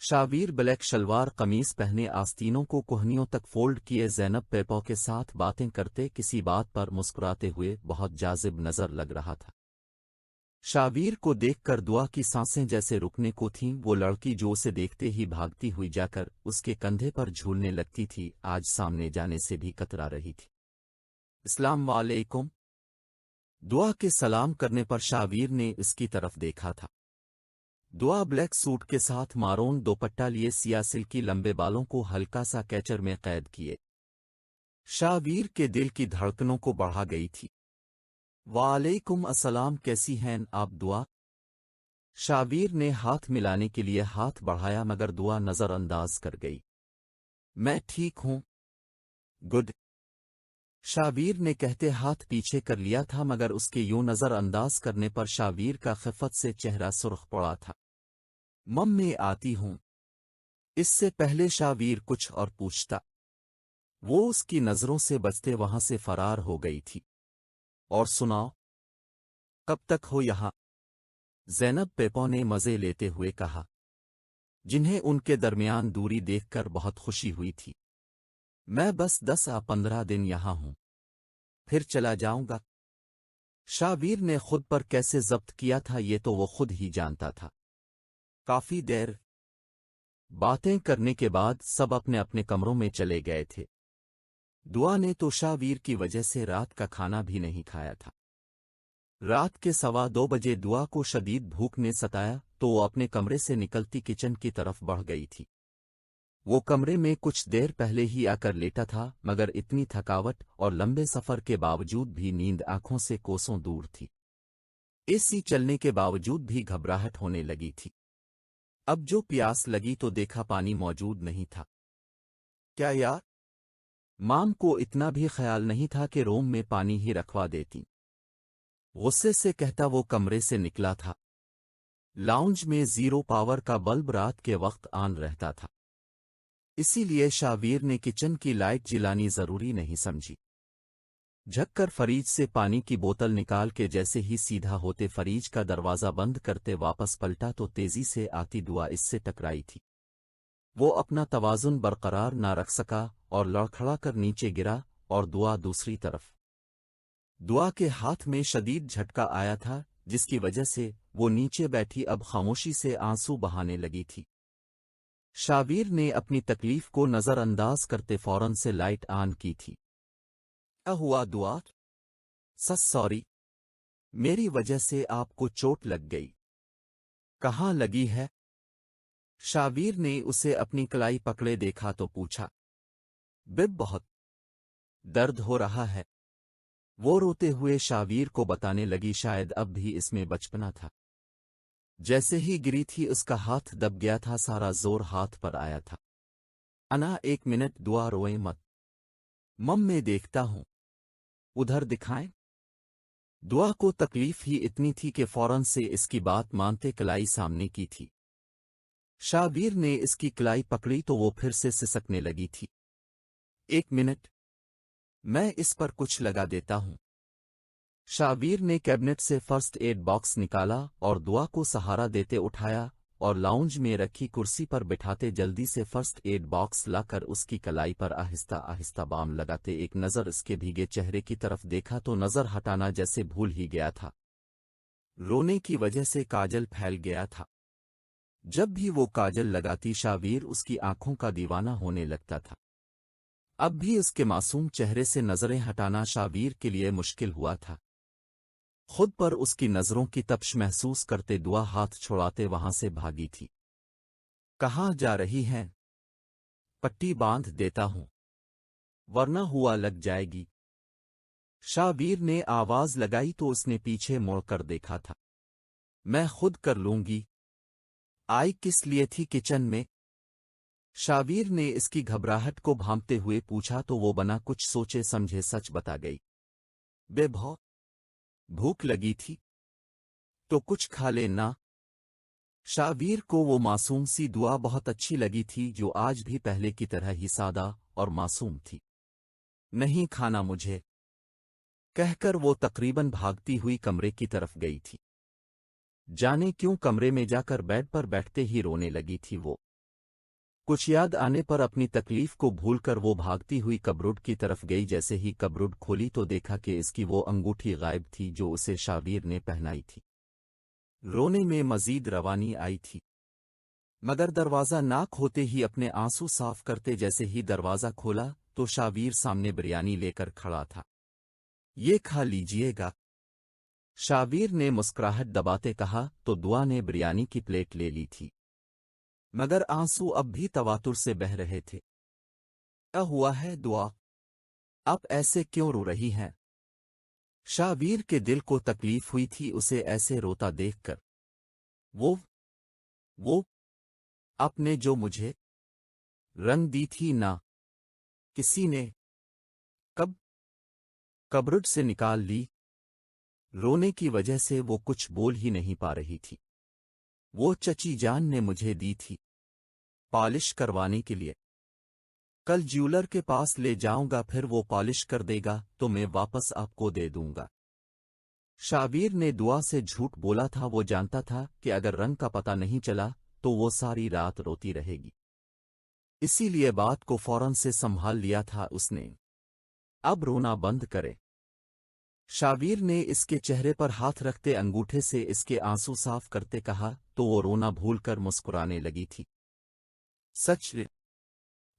شابیر بلیک شلوار قمیص پہنے آستینوں کو کوہنیوں تک فولڈ کیے زینب پیپو کے ساتھ باتیں کرتے کسی بات پر مسکراتے ہوئے بہت جاذب نظر لگ رہا تھا۔ شابیر کو دیکھ کر دعا کی سانسیں جیسے رکنے کو تھیں، وہ لڑکی جو اسے دیکھتے ہی بھاگتی ہوئی جا کر اس کے کندھے پر جھولنے لگتی تھی آج سامنے جانے سے بھی کترا رہی تھی۔ السلام علیکم۔ دعا کے سلام کرنے پر شابیر نے اس کی طرف دیکھا تھا۔ دعا بلیک سوٹ کے ساتھ مارون دوپٹہ لیے سیاہ سلکی لمبے بالوں کو ہلکا سا کیچر میں قید کیے شابیر کے دل کی دھڑکنوں کو بڑھا گئی تھی۔ وعلیکم السلام، کیسی ہیں آپ دعا؟ شابیر نے ہاتھ ملانے کے لیے ہاتھ بڑھایا مگر دعا نظر انداز کر گئی۔ میں ٹھیک ہوں، گڈ۔ شابیر نے کہتے ہاتھ پیچھے کر لیا تھا، مگر اس کے یوں نظر انداز کرنے پر شابیر کا خفت سے چہرہ سرخ پڑا تھا۔ میں آتی ہوں۔ اس سے پہلے شابیر کچھ اور پوچھتا، وہ اس کی نظروں سے بچتے وہاں سے فرار ہو گئی تھی۔ اور سناؤ، کب تک ہو یہاں؟ زینب پیپو نے مزے لیتے ہوئے کہا، جنہیں ان کے درمیان دوری دیکھ کر بہت خوشی ہوئی تھی۔ میں بس 10 یا 15 دن یہاں ہوں، پھر چلا جاؤں گا۔ شابیر نے خود پر کیسے ضبط کیا تھا یہ تو وہ خود ہی جانتا تھا۔ کافی دیر باتیں کرنے کے بعد سب اپنے اپنے کمروں میں چلے گئے تھے۔ دعا نے تو شابیر کی وجہ سے رات کا کھانا بھی نہیں کھایا تھا۔ رات کے 2:15 دعا کو شدید بھوک نے ستایا تو وہ اپنے کمرے سے نکلتی کچن کی طرف بڑھ گئی تھی۔ وہ کمرے میں کچھ دیر پہلے ہی آ کر لیٹا تھا، مگر اتنی تھکاوٹ اور لمبے سفر کے باوجود بھی نیند آنکھوں سے کوسوں دور تھی۔ اے سی چلنے کے باوجود بھی گھبراہٹ ہونے لگی تھی۔ اب جو پیاس لگی تو دیکھا پانی موجود نہیں تھا۔ کیا یار؟ مام کو اتنا بھی خیال نہیں تھا کہ روم میں پانی ہی رکھوا دیتی۔ غصے سے کہتا وہ کمرے سے نکلا تھا۔ لاؤنج میں 0 پاور کا بلب رات کے وقت آن رہتا تھا، اسی لیے شابیر نے کچن کی لائٹ جلانی ضروری نہیں سمجھی۔ جھک کر فریج سے پانی کی بوتل نکال کے جیسے ہی سیدھا ہوتے فریج کا دروازہ بند کرتے واپس پلٹا تو تیزی سے آتی دعا اس سے ٹکرائی تھی۔ وہ اپنا توازن برقرار نہ رکھ سکا اور لڑکھڑا کر نیچے گرا، اور دعا دوسری طرف۔ دعا کے ہاتھ میں شدید جھٹکا آیا تھا، جس کی وجہ سے وہ نیچے بیٹھی اب خاموشی سے آنسو بہانے لگی تھی۔ شابیر نے اپنی تکلیف کو نظر انداز کرتے فوراً سے لائٹ آن کی تھی۔ کیا ہوا دعا؟ سوری، میری وجہ سے آپ کو چوٹ لگ گئی۔ کہاں لگی ہے؟ شابیر نے اسے اپنی کلائی پکڑے دیکھا تو پوچھا۔ بہت درد ہو رہا ہے، وہ روتے ہوئے شابیر کو بتانے لگی۔ شاید اب بھی اس میں بچپنا تھا۔ جیسے ہی گری تھی اس کا ہاتھ دب گیا تھا، سارا زور ہاتھ پر آیا تھا۔ انا 1 منٹ، دعا روئے مت، میں دیکھتا ہوں، ادھر دکھائیں۔ دعا کو تکلیف ہی اتنی تھی کہ فوراً سے اس کی بات مانتے کلائی سامنے کی تھی۔ شابیر نے اس کی کلائی پکڑی تو وہ پھر سے سسکنے لگی تھی۔ 1 منٹ، میں اس پر کچھ لگا دیتا ہوں۔ شابیر نے کیبنٹ سے فرسٹ ایڈ باکس نکالا اور دعا کو سہارا دیتے اٹھایا اور لاؤنج میں رکھی کرسی پر بٹھاتے جلدی سے فرسٹ ایڈ باکس لا کر اس کی کلائی پر آہستہ آہستہ بام لگاتے ایک نظر اس کے بھیگے چہرے کی طرف دیکھا تو نظر ہٹانا جیسے بھول ہی گیا تھا۔ رونے کی وجہ سے کاجل پھیل گیا تھا۔ جب بھی وہ کاجل لگاتی شابیر اس کی آنکھوں کا دیوانہ ہونے لگتا تھا۔ اب بھی اس کے معصوم چہرے سے نظریں ہٹانا شابیر کے لیے مشکل ہوا تھا۔ خود پر اس کی نظروں کی تپش محسوس کرتے دعا ہاتھ چھوڑاتے وہاں سے بھاگی تھی۔ کہاں جا رہی ہیں؟ پٹی باندھ دیتا ہوں، ورنہ ہوا لگ جائے گی۔ شابیر نے آواز لگائی تو اس نے پیچھے موڑ کر دیکھا تھا۔ میں خود کر لوں گی۔ آئی کس لیے تھی کچن میں؟ شابیر نے اس کی گھبراہٹ کو بھانپتے ہوئے پوچھا تو وہ بنا کچھ سوچے سمجھے سچ بتا گئی۔ بہت بھوک لگی تھی تو کچھ کھا لینا۔ شابیر کو وہ معصوم سی دعا بہت اچھی لگی تھی جو آج بھی پہلے کی طرح ہی سادہ اور معصوم تھی۔ نہیں کھانا مجھے، کہہ کر وہ تقریباً بھاگتی ہوئی کمرے کی طرف گئی تھی۔ جانے کیوں کمرے میں جا کر بیڈ پر بیٹھتے ہی رونے لگی تھی وہ۔ کچھ یاد آنے پر اپنی تکلیف کو بھول کر وہ بھاگتی ہوئی کبرڈ کی طرف گئی۔ جیسے ہی کبرڈ کھولی تو دیکھا کہ اس کی وہ انگوٹھی غائب تھی جو اسے شابیر نے پہنائی تھی۔ رونے میں مزید روانی آئی تھی، مگر دروازہ ناک ہوتے ہی اپنے آنسو صاف کرتے جیسے ہی دروازہ کھولا تو شابیر سامنے بریانی لے کر کھڑا تھا۔ یہ کھا لیجئے گا، شابیر نے مسکراہٹ دباتے کہا تو دعا نے بریانی کی پلیٹ لے لی تھی، مگر آنسو اب بھی تواتر سے بہہ رہے تھے۔ کیا ہوا ہے دعا؟ اب ایسے کیوں رو رہی ہیں؟ شابیر کے دل کو تکلیف ہوئی تھی اسے ایسے روتا دیکھ کر۔ وہ آپ نے جو مجھے رنگ دی تھی نا، کسی نے؟ کب؟ कब्रिड से निकाल ली। रोने की वजह से वो कुछ बोल ही नहीं पा रही थी। वो चची जान ने मुझे दी थी पॉलिश करवाने के लिए। कल ज्यूलर के पास ले जाऊंगा, फिर वो पॉलिश कर देगा तो मैं वापस आपको दे दूंगा। शाबीर ने दुआ से झूठ बोला था। वो जानता था कि अगर रंग का पता नहीं चला तो वो सारी रात रोती रहेगी, इसीलिए बात को फौरन से संभाल लिया था उसने। अब रोना बंद करे। शाबीर ने इसके चेहरे पर हाथ रखते अंगूठे से इसके आंसू साफ करते कहा तो वो रोना भूलकर मुस्कुराने लगी थी। सच?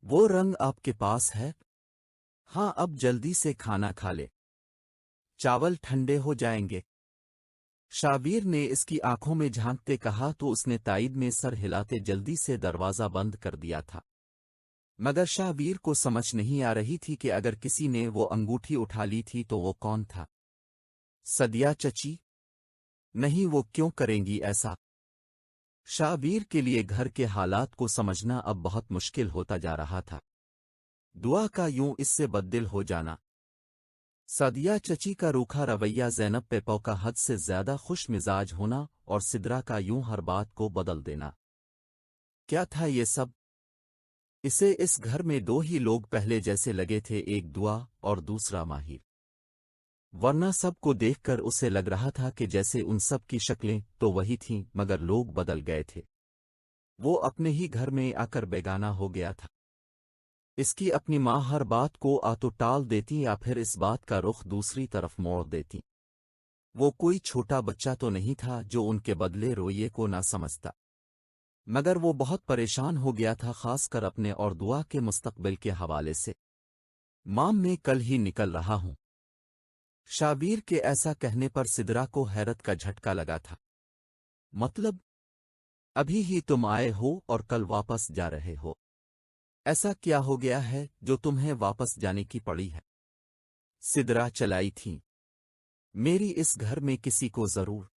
वो रंग आपके पास है? हाँ, अब जल्दी से खाना खा ले, चावल ठंडे हो जाएंगे। शाबीर ने इसकी आंखों में झांकते कहा तो उसने ताईद में सर हिलाते जल्दी से दरवाजा बंद कर दिया था। मगर शाबीर को समझ नहीं आ रही थी कि अगर किसी ने वो अंगूठी उठा ली थी तो वो कौन था। सदिया चची? नहीं, वो क्यों करेंगी ऐसा? शाबीर के लिए घर के हालात को समझना अब बहुत मुश्किल होता जा रहा था। दुआ का यूं इससे बददिल हो जाना, सदिया चची का रूखा रवैया, ज़ैनब पेपो का हद से ज्यादा खुश मिजाज होना और सिदरा का यूं हर बात को बदल देना। क्या था ये सब? इसे इस घर में दो ही लोग पहले जैसे लगे थे, एक दुआ और दूसरा माहिर। वरना सबको देखकर उसे लग रहा था कि जैसे उन सब की शक्लें तो वही थीं, मगर लोग बदल गए थे। वो अपने ही घर में आकर बेगाना हो गया था। इसकी अपनी माँ हर बात को आ तो टाल देती या फिर इस बात का रुख दूसरी तरफ मोड़ देती। वो कोई छोटा बच्चा तो नहीं था जो उनके बदले रोइये को ना समझता, मगर वो बहुत परेशान हो गया था, खासकर अपने और दुआ के मुस्तकबिल के हवाले से। माम, मैं कल ही निकल रहा हूं। शाबीर के ऐसा कहने पर सिदरा को हैरत का झटका लगा था। मतलब? अभी ही तुम आए हो और कल वापस जा रहे हो? ऐसा क्या हो गया है जो तुम्हें वापस जाने की पड़ी है? सिदरा चलाई थी। मेरी इस घर में किसी को जरूर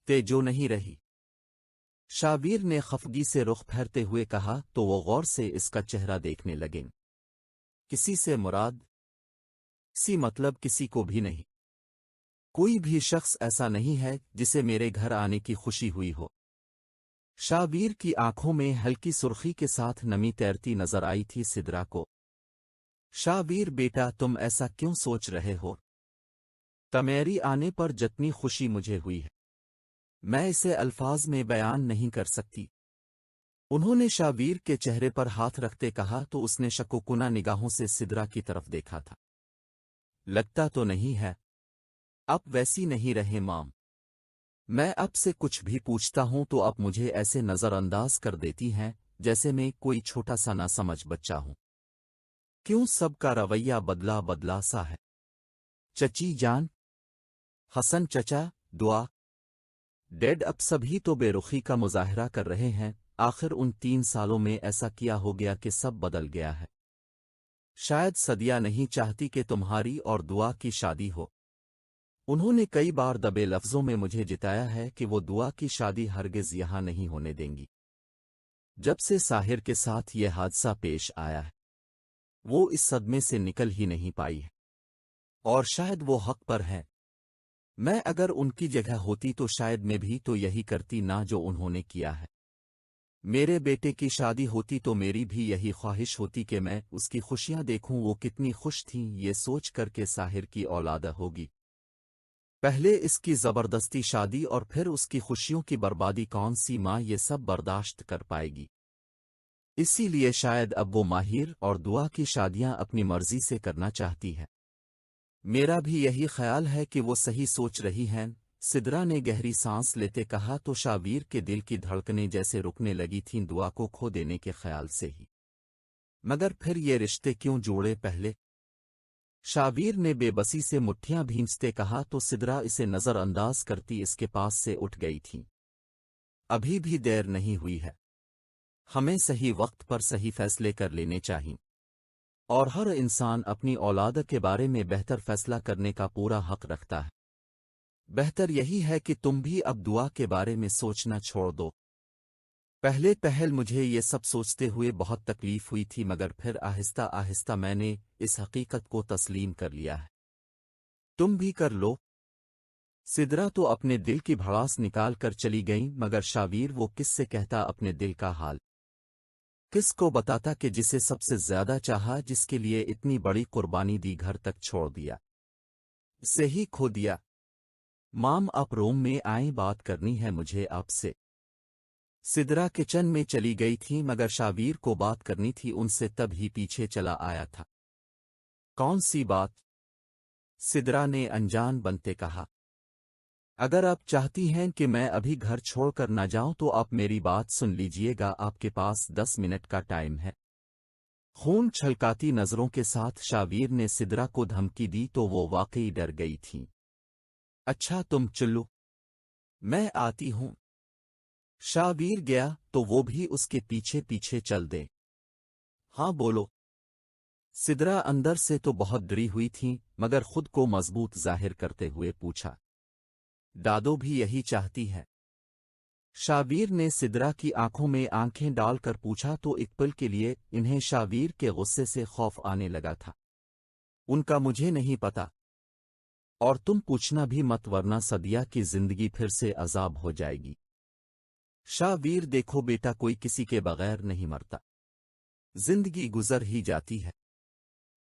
तेजो नहीं रही। शाबीर ने खफगी से रुख फेरते हुए कहा तो वो गौर से इसका चेहरा देखने लगे। किसी से मुराद? सी मतलब किसी को भी नहीं। कोई भी शख्स ऐसा नहीं है जिसे मेरे घर आने की खुशी हुई हो। शाबीर की आंखों में हल्की सुर्खी के साथ नमी तैरती नजर आई थी सिदरा को। शाबीर बेटा, तुम ऐसा क्यों सोच रहे हो? तमेरी आने पर जितनी खुशी मुझे हुई है, मैं इसे अल्फाज में बयान नहीं कर सकती। उन्होंने शाबीर के चेहरे पर हाथ रखते कहा तो उसने शकुकुना निगाहों से सिदरा की तरफ देखा था। लगता तो नहीं है आप वैसी नहीं रहे माम। मैं अब से कुछ भी पूछता हूं तो आप मुझे ऐसे नजरअंदाज कर देती हैं जैसे मैं कोई छोटा सा नासमझ बच्चा हूं। क्यों सबका रवैया बदला बदला सा है? चची जान, हसन चचा, दुआ, डैड, अब सभी तो बेरुखी का मुजाहरा कर रहे हैं। आखिर उन 3 सालों में ऐसा किया हो गया कि सब बदल गया है। शायद सदिया नहीं चाहती कि तुम्हारी और दुआ की शादी हो। उन्होंने कई बार दबे लफ्जों में मुझे जिताया है कि वो दुआ की शादी हरगिज यहां नहीं होने देंगी। जब से साहिर के साथ ये हादसा पेश आया है, वो इस सदमे से निकल ही नहीं पाई है, और शायद वो हक पर है। मैं अगर उनकी जगह होती तो शायद मैं भी तो यही करती ना जो उन्होंने किया है। मेरे बेटे की शादी होती तो मेरी भी यही ख्वाहिश होती कि मैं उसकी खुशियां देखूं। वो कितनी खुश थीं ये सोच कर के साहिर की औलाद होगी। पहले इसकी जबरदस्ती शादी और फिर उसकी खुशियों की बर्बादी, कौन सी माँ ये सब बर्दाश्त कर पाएगी? इसीलिए शायद अब वो माहिर और दुआ की शादियां अपनी मर्जी से करना चाहती है। मेरा भी यही ख्याल है कि वो सही सोच रही हैं। सिदरा ने गहरी सांस लेते कहा तो शाबीर के दिल की धड़कनें जैसे रुकने लगी थीं दुआ को खो देने के ख्याल से ही। मगर फिर ये रिश्ते क्यों जोड़े पहले? शाबीर ने बेबसी से मुट्ठियां भींचते कहा तो सिदरा इसे नजरअंदाज करती इसके पास से उठ गई थी। अभी भी देर नहीं हुई है। हमें सही वक्त पर सही फैसले कर लेने चाहिए, और हर इंसान अपनी औलाद के बारे में बेहतर फैसला करने का पूरा हक रखता है। बेहतर यही है कि तुम भी अब दुआ के बारे में सोचना छोड़ दो। पहले पहल मुझे ये सब सोचते हुए बहुत तकलीफ हुई थी, मगर फिर आहिस्ता आहिस्ता मैंने इस हकीकत को तस्लीम कर लिया है। तुम भी कर लो। सिदरा तो अपने दिल की भड़ास निकाल कर चली गईं, मगर शावीर वो किससे कहता अपने दिल का हाल? किस को बताता कि जिसे सबसे ज्यादा चाहा, जिसके लिए इतनी बड़ी कुर्बानी दी, घर तक छोड़ दिया, से ही खो दिया। माम, आप रूम में आए, बात करनी है मुझे आपसे। सिदरा किचन में चली गई थी, मगर शावीर को बात करनी थी उनसे, तब ही पीछे चला आया था। कौन सी बात? सिदरा ने अनजान बनते कहा। अगर आप चाहती हैं कि मैं अभी घर छोड़कर न जाऊं तो आप मेरी बात सुन लीजिएगा, आपके पास 10 मिनट का टाइम है। खून छलकाती नजरों के साथ शावीर ने सिदरा को धमकी दी तो वो वाकई डर गई थी। अच्छा तुम चलो, मैं आती हूं। शावीर गया तो वो भी उसके पीछे पीछे चल दे। हाँ बोलो। सिदरा अंदर से तो बहुत डरी हुई थी, मगर खुद को मजबूत जाहिर करते हुए पूछा, दादो भी यही चाहती है? शावीर ने सिदरा की आंखों में आंखें डालकर पूछा तो एक पल के लिए इन्हें शावीर के गुस्से से खौफ आने लगा था। उनका मुझे नहीं पता, और तुम पूछना भी मत, वरना सदिया की जिंदगी फिर से अजाब हो जाएगी। शावीर देखो बेटा, कोई किसी के बगैर नहीं मरता। जिंदगी गुजर ही जाती है,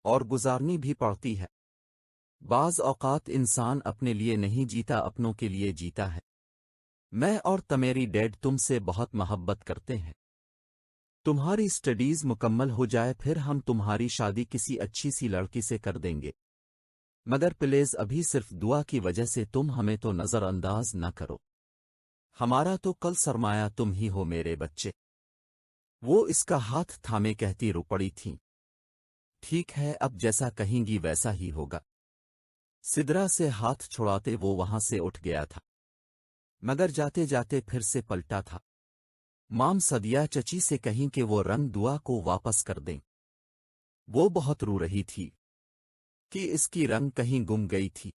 और गुजारनी भी पड़ती है। बाज औकात इंसान अपने लिए नहीं जीता, अपनों के लिए जीता है। मैं और तमेरी डैड तुमसे बहुत मोहब्बत करते हैं। तुम्हारी स्टडीज मुकम्मल हो जाए फिर हम तुम्हारी शादी किसी अच्छी सी लड़की से कर देंगे, मगर प्लीज अभी सिर्फ दुआ की वजह से तुम हमें तो नजरअंदाज न करो। हमारा तो कल सरमाया तुम ही हो मेरे बच्चे। वो इसका हाथ थामे कहती रो पड़ी थीं। ठीक है, अब जैसा कहेंगी वैसा ही होगा। सिदरा से हाथ छुड़ाते वो वहां से उठ गया था, मगर जाते जाते फिर से पलटा था। माम सदिया चची से कहीं कि वो रंग दुआ को वापस कर दें। वो बहुत रो रही थी कि इसकी रंग कहीं गुम गई थी।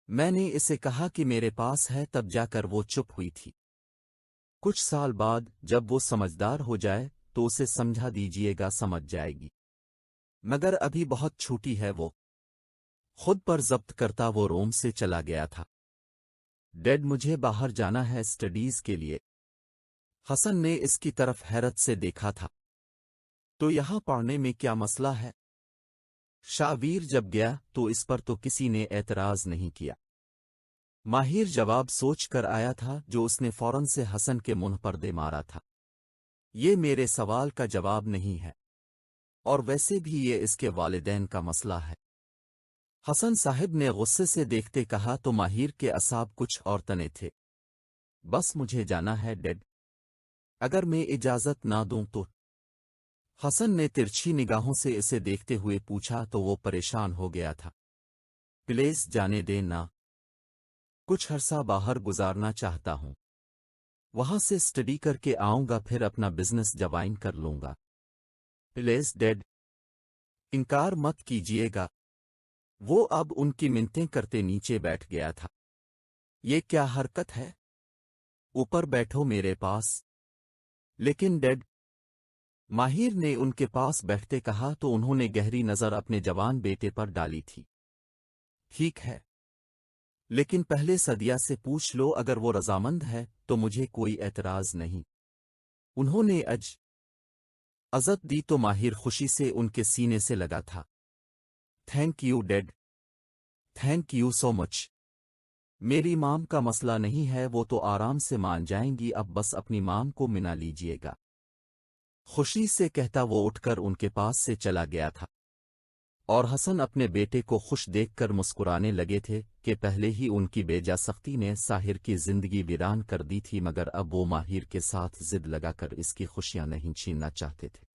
मैंने इसे कहा कि मेरे पास है, तब जाकर वो चुप हुई थी। कुछ साल बाद जब वो समझदार हो जाए तो उसे समझा दीजिएगा, समझ जाएगी, मगर अभी बहुत छोटी है वो। खुद पर जब्त करता वो रोम से चला गया था। डैड मुझे बाहर जाना है स्टडीज के लिए। हसन ने इसकी तरफ हैरत से देखा था। तो यहां पढ़ने में क्या मसला है? शावीर जब गया तो इस पर तो किसी ने एतराज नहीं किया। माहिर जवाब सोच कर आया था, जो उसने फौरन से हसन के मुंह पर दे मारा था। ये मेरे सवाल का जवाब नहीं है, और वैसे भी ये इसके वालिदैन का मसला है। हसन साहिब ने गुस्से से देखते कहा तो माहिर के असाब कुछ और तने थे। बस मुझे जाना है डैड, अगर मैं इजाजत ना दूं तो। हसन ने तिरछी निगाहों से इसे देखते हुए पूछा तो वो परेशान हो गया था। प्लीज जाने दे ना, कुछ अरसा बाहर गुजारना चाहता हूं, वहां से स्टडी करके आऊंगा, फिर अपना बिजनेस ज्वाइन कर लूंगा। प्लीज डैड, इनकार मत कीजिएगा। वो अब उनकी मिन्नतें करते नीचे बैठ गया था। ये क्या हरकत है? ऊपर बैठो मेरे पास। लेकिन डैड, माहिर ने उनके पास बैठते कहा तो उन्होंने गहरी नजर अपने जवान बेटे पर डाली थी। ठीक है, लेकिन पहले सदिया से पूछ लो, अगर वो रजामंद है तो मुझे कोई एतराज नहीं। उन्होंने अजत दी तो माहिर खुशी से उनके सीने से लगा था। Thank you dad, thank you so much. मेरी माम का मसला नहीं है, वो तो आराम से मान जाएंगी, अब बस अपनी माम को मिला लीजिएगा। खुशी से कहता वो उठकर उनके पास से चला गया था, और हसन अपने बेटे को खुश देखकर मुस्कुराने लगे थे कि पहले ही उनकी बेजा सख्ती ने साहिर की जिंदगी वीरान कर दी थी, मगर अब वो माहिर के साथ जिद लगाकर इसकी खुशियां नहीं छीनना चाहते थे।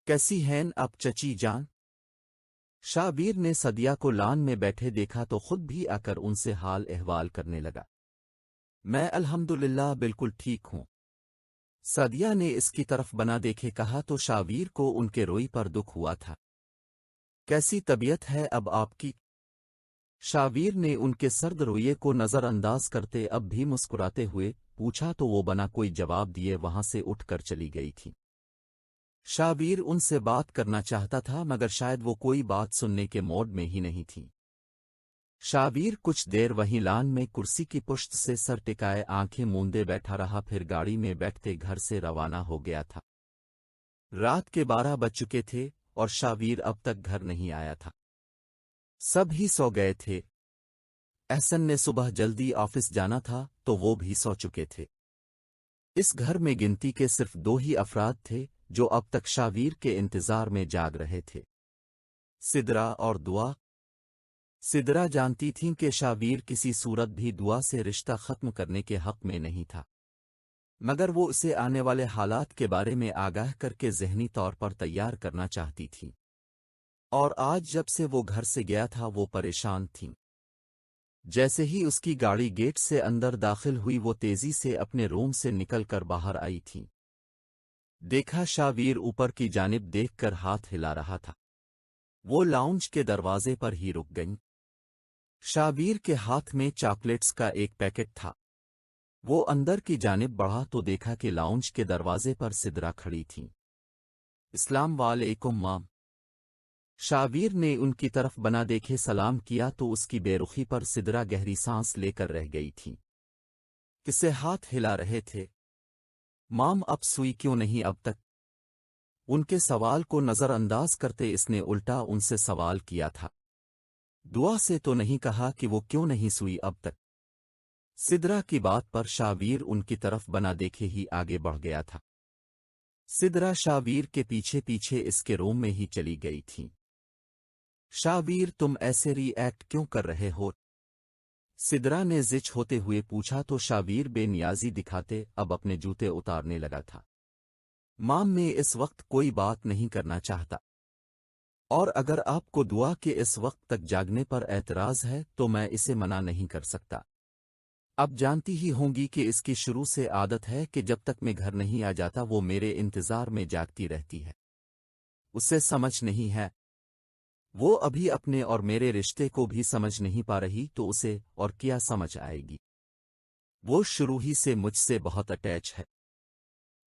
कैसी हैं अब चची जान? शाबीर ने सदिया को लान में बैठे देखा तो खुद भी आकर उनसे हाल अहवाल करने लगा। मैं अल्हम्दुलिल्लाह बिल्कुल ठीक हूं। सदिया ने इसकी तरफ बना देखे कहा तो शाबीर को उनके रोई पर दुख हुआ था। कैसी तबीयत है अब आपकी? शाबीर ने उनके सर्द रोये को नजरअंदाज करते अब भी मुस्कुराते हुए पूछा तो वो बना कोई जवाब दिए वहां से उठकर चली गई थी। शाबीर उनसे बात करना चाहता था, मगर शायद वो कोई बात सुनने के मोड में ही नहीं थी। شابیر کچھ دیر وہیں لان میں کرسی کی پشت سے سر ٹکائے آنکھیں موندے بیٹھا رہا، پھر گاڑی میں بیٹھتے گھر سے روانہ ہو گیا تھا۔ رات کے 12 بج چکے تھے اور شابیر اب تک گھر نہیں آیا تھا۔ سب ہی سو گئے تھے۔ احسن نے صبح جلدی آفس جانا تھا تو وہ بھی سو چکے تھے۔ اس گھر میں گنتی کے صرف 2 ہی افراد تھے جو اب تک شابیر کے انتظار میں جاگ رہے تھے، سدرا اور دعا۔ سدرا جانتی تھیں کہ شابیر کسی صورت بھی دعا سے رشتہ ختم کرنے کے حق میں نہیں تھا، مگر وہ اسے آنے والے حالات کے بارے میں آگاہ کر کے ذہنی طور پر تیار کرنا چاہتی تھی، اور آج جب سے وہ گھر سے گیا تھا وہ پریشان تھیں۔ جیسے ہی اس کی گاڑی گیٹ سے اندر داخل ہوئی وہ تیزی سے اپنے روم سے نکل کر باہر آئی تھیں۔ دیکھا شابیر اوپر کی جانب دیکھ کر ہاتھ ہلا رہا تھا۔ وہ لاؤنج کے دروازے پر ہی رک گئیں۔ شابیر کے ہاتھ میں چاکلیٹس کا ایک پیکٹ تھا۔ وہ اندر کی جانب بڑھا تو دیکھا کہ لاؤنج کے دروازے پر سدرا کھڑی تھیں۔ السلام علیکم مام۔ شابیر نے ان کی طرف بنا دیکھے سلام کیا تو اس کی بے رخی پر سدرا گہری سانس لے کر رہ گئی تھی۔ کسے ہاتھ ہلا رہے تھے؟ مام اب سوئی کیوں نہیں اب تک؟ ان کے سوال کو نظر انداز کرتے اس نے الٹا ان سے سوال کیا تھا، دعا سے تو نہیں کہا کہ وہ کیوں نہیں سوئی اب تک؟ سدرا کی بات پر شابیر ان کی طرف بنا دیکھے ہی آگے بڑھ گیا تھا۔ سدرا شابیر کے پیچھے پیچھے اس کے روم میں ہی چلی گئی تھی۔ شابیر تم ایسے ری ایکٹ کیوں کر رہے ہو؟ سدرا نے زچ ہوتے ہوئے پوچھا تو شابیر بے نیازی دکھاتے اب اپنے جوتے اتارنے لگا تھا۔ مام میں اس وقت کوئی بات نہیں کرنا چاہتا، اور اگر آپ کو دعا کے اس وقت تک جاگنے پر اعتراض ہے تو میں اسے منع نہیں کر سکتا۔ اب جانتی ہی ہوں گی کہ اس کی شروع سے عادت ہے کہ جب تک میں گھر نہیں آ جاتا وہ میرے انتظار میں جاگتی رہتی ہے۔ اسے سمجھ نہیں ہے، وہ ابھی اپنے اور میرے رشتے کو بھی سمجھ نہیں پا رہی تو اسے اور کیا سمجھ آئے گی؟ وہ شروع ہی سے مجھ سے بہت اٹیچ ہے،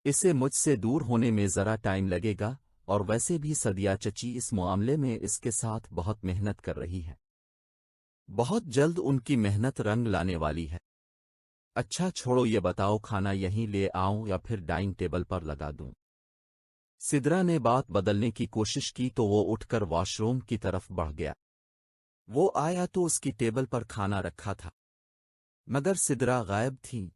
اسے مجھ سے دور ہونے میں ذرا ٹائم لگے گا، اور ویسے بھی سدیا چچی اس معاملے میں اس کے ساتھ بہت محنت کر رہی ہے۔ بہت جلد ان کی محنت رنگ لانے والی ہے۔ اچھا چھوڑو، یہ بتاؤ کھانا یہیں لے آؤں یا پھر ڈائننگ ٹیبل پر لگا دوں؟ سدرا نے بات بدلنے کی کوشش کی تو وہ اٹھ کر واش روم کی طرف بڑھ گیا۔ وہ آیا تو اس کی ٹیبل پر کھانا رکھا تھا، مگر سدرا غائب تھیں۔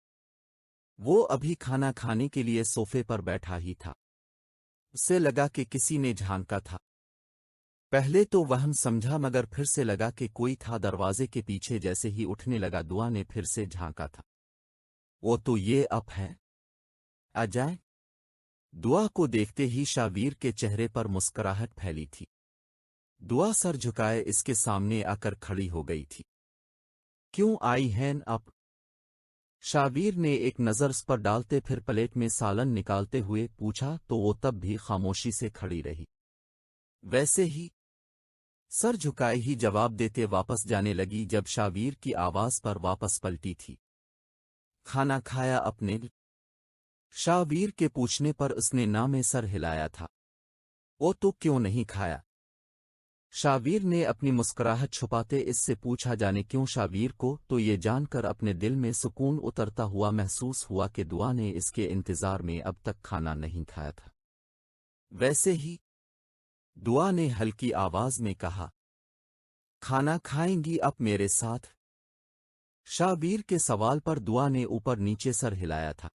وہ ابھی کھانا کھانے کے لیے صوفے پر بیٹھا ہی تھا۔ اسے لگا کہ کسی نے جھانکا تھا۔ پہلے تو وہم سمجھا مگر پھر سے لگا کہ کوئی تھا دروازے کے پیچھے۔ جیسے ہی اٹھنے لگا دعا نے پھر سے جھانکا تھا۔ وہ تو یہ اب ہے، آ جائیں؟ دعا کو دیکھتے ہی شابیر کے چہرے پر مسکراہٹ پھیلی تھی۔ دعا سر جھکائے اس کے سامنے آ کر کھڑی ہو گئی تھی۔ کیوں آئی ہیں آپ؟ شابیر نے ایک نظر اس پر ڈالتے پھر پلیٹ میں سالن نکالتے ہوئے پوچھا تو وہ تب بھی خاموشی سے کھڑی رہی۔ ویسے ہی سر جھکائے ہی جواب دیتے واپس جانے لگی جب شابیر کی آواز پر واپس پلٹی تھی۔ کھانا کھایا اپنے؟ شابیر کے پوچھنے پر اس نے نہ میں سر ہلایا تھا۔ وہ تو کیوں نہیں کھایا؟ شابیر نے اپنی مسکراہٹ چھپاتے اس سے پوچھا۔ جانے کیوں شابیر کو تو یہ جان کر اپنے دل میں سکون اترتا ہوا محسوس ہوا کہ دعا نے اس کے انتظار میں اب تک کھانا نہیں کھایا تھا۔ ویسے ہی دعا نے ہلکی آواز میں کہا، کھانا کھائیں گی اب میرے ساتھ؟ شابیر کے سوال پر دعا نے اوپر نیچے سر ہلایا تھا۔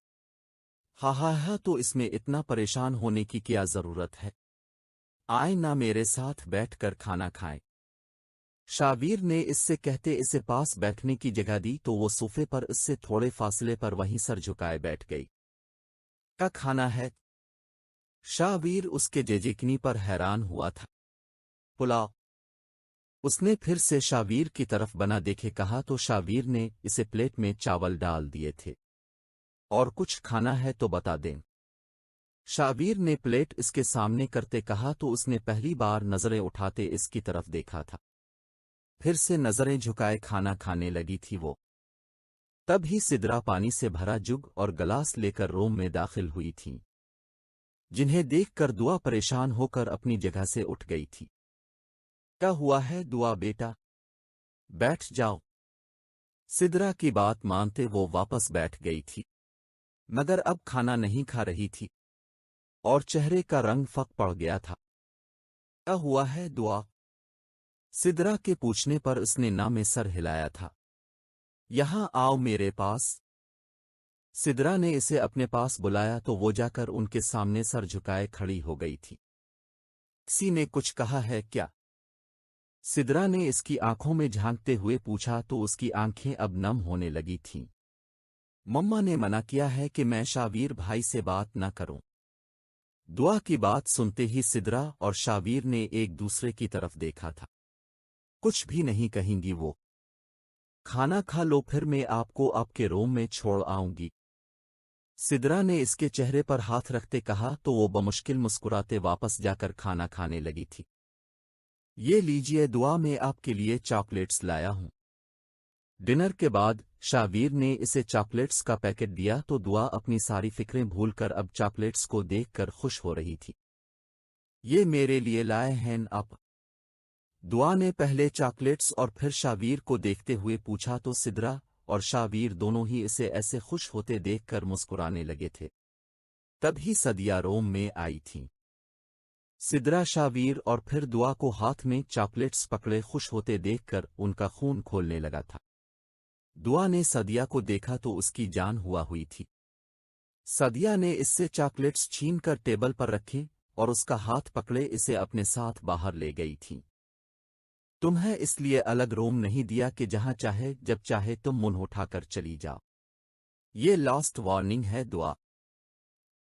ہاں تو اس میں اتنا پریشان ہونے کی کیا ضرورت ہے؟ آئیں نہ میرے ساتھ بیٹھ کر کھانا کھائیں۔ شابیر نے اس سے کہتے اسے پاس بیٹھنے کی جگہ دی تو وہ صوفے پر اس سے تھوڑے فاصلے پر وہیں سر جھکائے بیٹھ گئی۔ کیا کھانا ہے؟ شابیر اس کے جیجکنی پر حیران ہوا تھا۔ پلاؤ۔ اس نے پھر سے شابیر کی طرف بنا دیکھے کہا تو شابیر نے اسے پلیٹ میں چاول ڈال دیے تھے۔ اور کچھ کھانا ہے تو بتا دیں۔ شابیر نے پلیٹ اس کے سامنے کرتے کہا تو اس نے پہلی بار نظریں اٹھاتے اس کی طرف دیکھا تھا، پھر سے نظریں جھکائے کھانا کھانے لگی تھی وہ۔ تب ہی سدرا پانی سے بھرا جگ اور گلاس لے کر روم میں داخل ہوئی تھیں، جنہیں دیکھ کر دعا پریشان ہو کر اپنی جگہ سے اٹھ گئی تھی۔ کیا ہوا ہے دعا بیٹا؟ बैठ जाओ। सिद्रा की बात मानते वो वापस बैठ गई थी, मगर अब खाना नहीं खा रही थी और चेहरे का रंग फक पड़ गया था। क्या हुआ है दुआ? सिद्रा के पूछने पर उसने ना में सर हिलाया था। यहां आओ मेरे पास। सिद्रा ने इसे अपने पास बुलाया तो वो जाकर उनके सामने सर झुकाए खड़ी हो गई थी। किसी ने कुछ कहा है क्या? सिद्रा ने इसकी आंखों में झांकते हुए पूछा तो उसकी आंखें अब नम होने लगी थीं। मम्मा ने मना किया है कि मैं शावीर भाई से बात न करूं। दुआ की बात सुनते ही सिद्रा और शावीर ने एक दूसरे की तरफ देखा था। कुछ भी नहीं कहेंगी वो। खाना खा लो फिर मैं आपको आपके रूम में छोड़ आऊंगी। सिद्रा ने इसके चेहरे पर हाथ रखते कहा तो वो बमुश्किल मुस्कुराते वापस जाकर खाना खाने लगी थी। ये लीजिए दुआ, मैं आपके लिए चॉकलेट्स लाया हूं। डिनर के बाद शावीर ने इसे चॉकलेट्स का पैकेट दिया तो दुआ अपनी सारी फिक्रें भूलकर अब चॉकलेट्स को देखकर खुश हो रही थी। ये मेरे लिए लाए हैं आप? दुआ ने पहले चॉकलेट्स और फिर शावीर को देखते हुए पूछा तो सिद्रा और शावीर दोनों ही इसे ऐसे खुश होते देखकर मुस्कुराने लगे थे। तभी सदिया रूम में आई थीं। सिद्रा, शावीर और फिर दुआ को हाथ में चॉकलेट्स पकड़े खुश होते देखकर उनका खून खोलने लगा था। दुआ ने सदिया को देखा तो उसकी जान हुआ हुई थी। सदिया ने इससे चॉकलेट्स छीनकर टेबल पर रखे और उसका हाथ पकड़े इसे अपने साथ बाहर ले गई थी। तुम्हें इसलिए अलग रूम नहीं दिया कि जहां चाहे जब चाहे तुम मुंह उठाकर चली जाओ। ये लास्ट वार्निंग है दुआ।